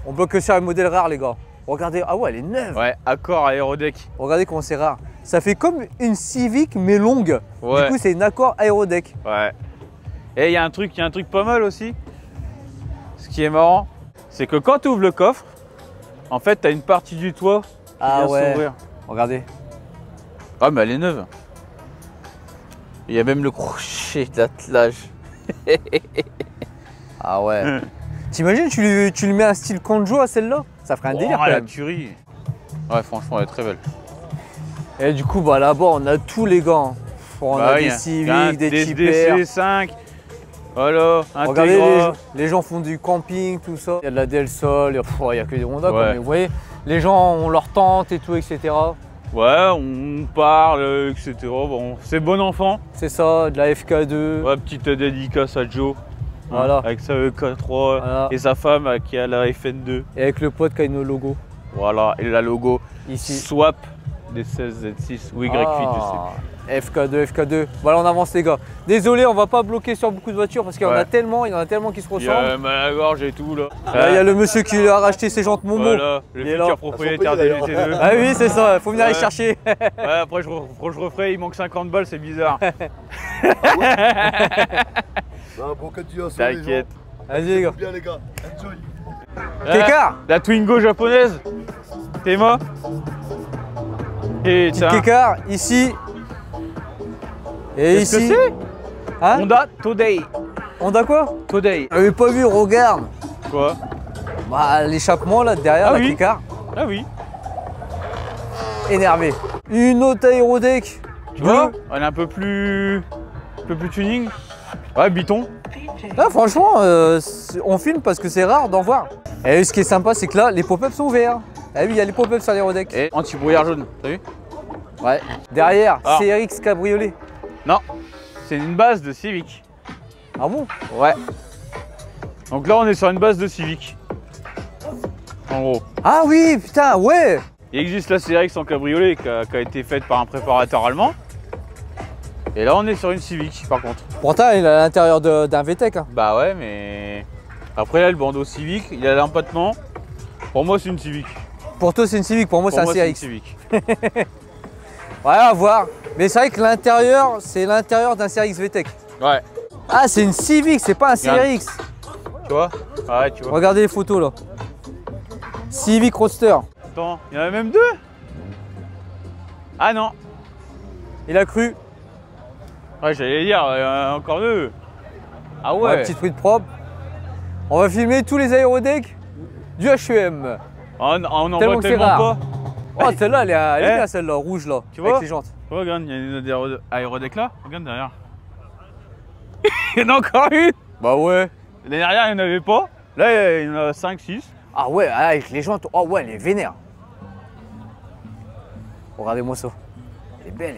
On bloque que sur un modèle rare les gars. Regardez, ah ouais elle est neuve. Ouais, accord aérodeck. Regardez comment c'est rare. Ça fait comme une Civic mais longue. Ouais. Du coup c'est une Accord aérodeck. Ouais. Et il y a un truc pas mal aussi. Ce qui est marrant, c'est que quand tu ouvres le coffre, en fait, tu as une partie du toit qui Ah vient ouais. s'ouvrir. Regardez. Ah, mais elle est neuve. Il y a même le crochet d'attelage. Ah ouais. T'imagines, tu lui mets un style Kanjo à celle-là? Ça ferait un délire quand la même. tuerie. Ouais, franchement, elle est très belle. Et du coup, bah là-bas, on a tous les gants. On Bah a oui, des il y a un Civic, des Tipper. DC5. Voilà, Regardez, Integra. les gens font du camping, tout ça. Il y a de la Del Sol, il y a que des Honda. Quoi. Ouais. Mais vous voyez, les gens ont leur tente et tout, etc. Ouais, on parle, etc. Bon, c'est bon enfant. C'est ça, de la FK2. Ouais, petite dédicace à Joe. hein, Voilà. avec sa EK3 Voilà. et sa femme qui a la FN2. Et avec le pote qui a nos logos. Voilà, et la logo Ici. swap des 16Z6 ou Y8, je sais. FK2. Voilà, on avance les gars. Désolé, on va pas bloquer sur beaucoup de voitures parce qu'il y en a Ouais. tellement, il y en a tellement qui se Il y a ressemblent. mal à la gorge et tout là. Là, il y a le monsieur qui a racheté ses jantes Momo. Voilà, le Il est là. futur propriétaire des GT2. Ah oui, c'est ça, faut venir les Ouais. chercher. Ouais, après je referai, il manque 50 balles, c'est bizarre. Non, bon, continue à sauver les gens. T'inquiète. Vas-y les gars. Bien les gars, enjoy. Kekar, La Twingo japonaise. T'es mort. Et petite Kekar, ici. Et Qu'est-ce que ici. c'est Hein Honda Today. Honda quoi? Today. J'avais pas vu, regarde. Quoi? Bah, l'échappement là derrière Ah la oui. Kekar. Ah oui. Énervé. Une autre aérodeck. Tu vois? Elle est un peu plus tuning. Ouais, biton. Là, franchement, on filme parce que c'est rare d'en voir. Et ce qui est sympa, c'est que là, les pop-ups sont ouverts. Ah oui, il y a les pop-ups sur l'aérodeck. Et anti-brouillard jaune, t'as vu? Ouais. Derrière, Ah. CRX cabriolet. Non, c'est une base de Civic. Ah bon? Ouais. Donc là, on est sur une base de Civic. En gros. Ah oui, putain, ouais. Il existe la CRX en cabriolet qui a été faite par un préparateur allemand. Et là, on est sur une Civic par contre. Pourtant, il est à l'intérieur d'un VTEC. Hein. Bah ouais, mais après là, le bandeau Civic, il a l'empattement. Pour moi, c'est une Civic. Pour toi, c'est une Civic, pour moi, c'est un une CRX. Civic. Ouais, à voir. Mais c'est vrai que l'intérieur, c'est l'intérieur d'un CRX VTEC. Ouais. Ah, c'est une Civic, c'est pas un Regarde. CRX. Tu vois? Ouais, tu vois. Regardez les photos là. Civic Roadster. Attends, il y en a même deux. Ah non. Il a cru. Ouais, j'allais dire, il y en a encore deux. Ah Ouais, ouais. petite truite propre. On va filmer tous les aérodecks du HEM. On en Tellement voit que c'est tellement rare. pas. Oh, celle-là, elle est Eh. bien, celle-là, rouge là. Tu avec vois les jantes. Regarde, il y a une aérodeck là. Regarde derrière. Il y en a encore une. Bah ouais. L'année dernière, il n'y en avait pas. Là, il y en a 5, 6. Ah ouais, avec les jantes. Oh ouais, elle est vénère. Regardez-moi ça. Elle est belle.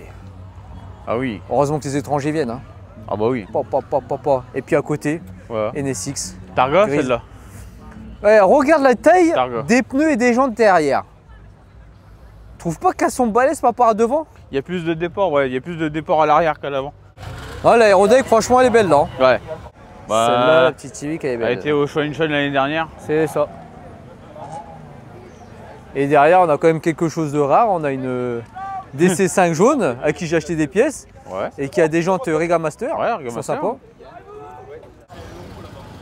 Ah oui. Heureusement que les étrangers viennent. Hein. Ah bah oui. Pa. Et puis à côté, Voilà. NSX. Targa, Grise. celle-là. Ouais, regarde la taille Targa. des pneus et des jantes derrière. trouves pas qu'elles sont balèzes par rapport à devant? Il y a plus de déport, ouais, il y a plus de déport à l'arrière qu'à l'avant. Ah, l'aérodeck, franchement, elle est belle là. Ouais. Celle-là, la petite Civic, elle est Elle belle. a été au Shoenshan l'année dernière. C'est ça. Et derrière, on a quand même quelque chose de rare. On a une DC5 jaune à qui j'ai acheté des pièces Ouais. et qui a des jantes Riga Master. Ouais, Riga Sont Master. sympas.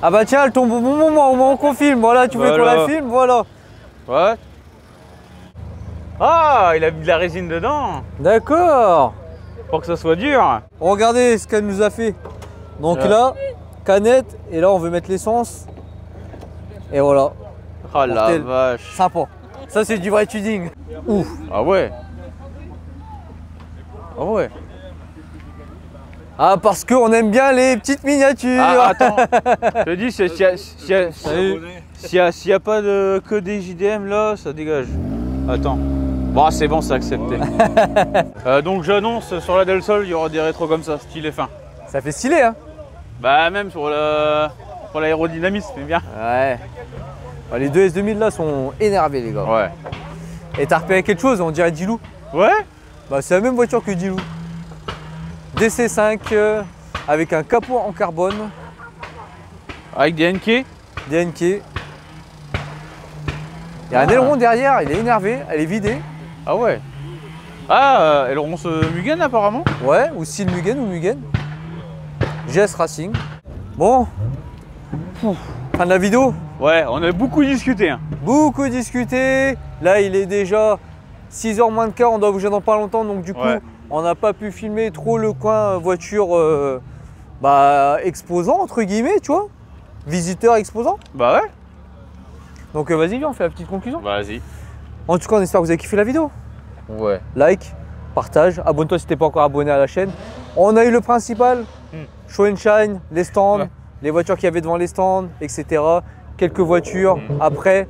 Ah bah tiens, elle tombe au bon moment qu'on filme. Voilà, tu voulais qu'on Voilà. la filme, voilà. Ouais. Ah, il a mis de la résine dedans D'accord. pour que ça soit dur. Regardez ce qu'elle nous a fait. Donc Ouais. là, canette, et là on veut mettre l'essence. Et voilà, Ah la Mortel. vache. sympa. Ça c'est du vrai tuning. Ouf. Ah ouais. Ah ouais. Ah parce qu'on aime bien les petites miniatures. Ah attends. Je te dis, s'il y a pas de que des JDM là, ça dégage. Attends. Bon, c'est bon, c'est accepté. Donc j'annonce sur la Del Sol, il y aura des rétros comme ça, style F1. Ça fait stylé hein. Bah même pour l'aérodynamisme, mais bien. Ouais. Ah, les deux S2000 là sont énervés les gars. Ouais. Et t'as repéré quelque chose, on dirait Dilou. Ouais. Bah c'est la même voiture que Dilou. DC5 avec un capot en carbone, Avec des NK. DNK. Il y a un aileron derrière, il est énervé, elle est vidée. Ah ouais. Ah, elle ronce Mugen apparemment. Ouais, ou style Mugen ou Mugen. GS Racing. Bon, fin de la vidéo. Ouais, on a beaucoup discuté. Hein. Beaucoup discuté. Là, il est déjà 6h moins de quart, on doit bouger dans pas longtemps. Donc du coup, Ouais. on n'a pas pu filmer trop le coin voiture exposant, entre guillemets, tu vois. Visiteur exposant. Bah ouais. Donc vas-y, viens, on fait la petite conclusion. Vas-y. En tout cas, on espère que vous avez kiffé la vidéo. Ouais. Like, partage, abonne-toi si t'es pas encore abonné à la chaîne. On a eu le principal, show and shine, les stands, Ouais. les voitures qu'il y avait devant les stands, etc. Quelques voitures après.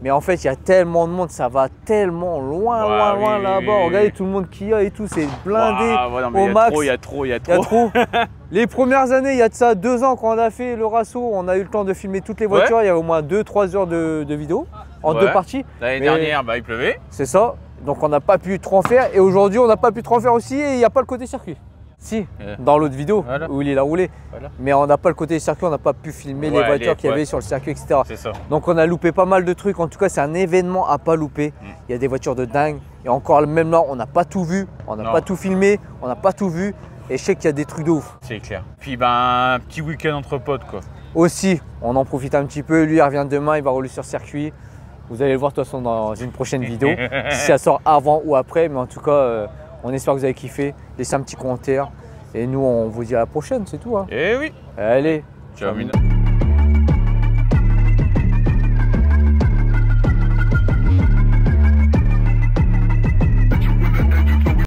Mais en fait, il y a tellement de monde, ça va tellement loin, Ouais, loin, oui, loin oui, là-bas. oui, Regardez oui. tout le monde qu'il y a et tout, c'est blindé Ah, ouais, non, mais au max. il y a trop. Il y a trop. Les premières années, il y a de ça 2 ans quand on a fait le Rasso, on a eu le temps de filmer toutes les voitures. Il y a au moins 2-3 heures de vidéo en Ouais. 2 parties. L'année Mais- dernière, bah il pleuvait. C'est ça. Donc on n'a pas pu trop en faire. Et aujourd'hui, on n'a pas pu trop en faire aussi. Et il n'y a pas le côté circuit. Si, dans l'autre vidéo Voilà. où il a roulé. Voilà. Mais on n'a pas le côté circuit, on n'a pas pu filmer les Ouais, voitures qu'il y ouais. avait sur le circuit, etc. C'est ça. Donc on a loupé pas mal de trucs. En tout cas, c'est un événement à pas louper. Il y a des voitures de dingue. Et encore même là, on n'a pas tout vu. On n'a Non. pas tout filmé. On n'a pas tout vu. Et je sais qu'il y a des trucs de ouf. C'est clair. Puis ben un petit week-end entre potes quoi. Aussi, on en profite un petit peu. Lui, il revient demain. Il va rouler sur circuit. Vous allez le voir de toute façon dans une prochaine vidéo. Si ça sort avant ou après. Mais en tout cas, on espère que vous avez kiffé. Laissez un petit commentaire. Et nous, on vous dit à la prochaine, c'est tout. Hein. Eh oui. Allez, Ciao. Mina.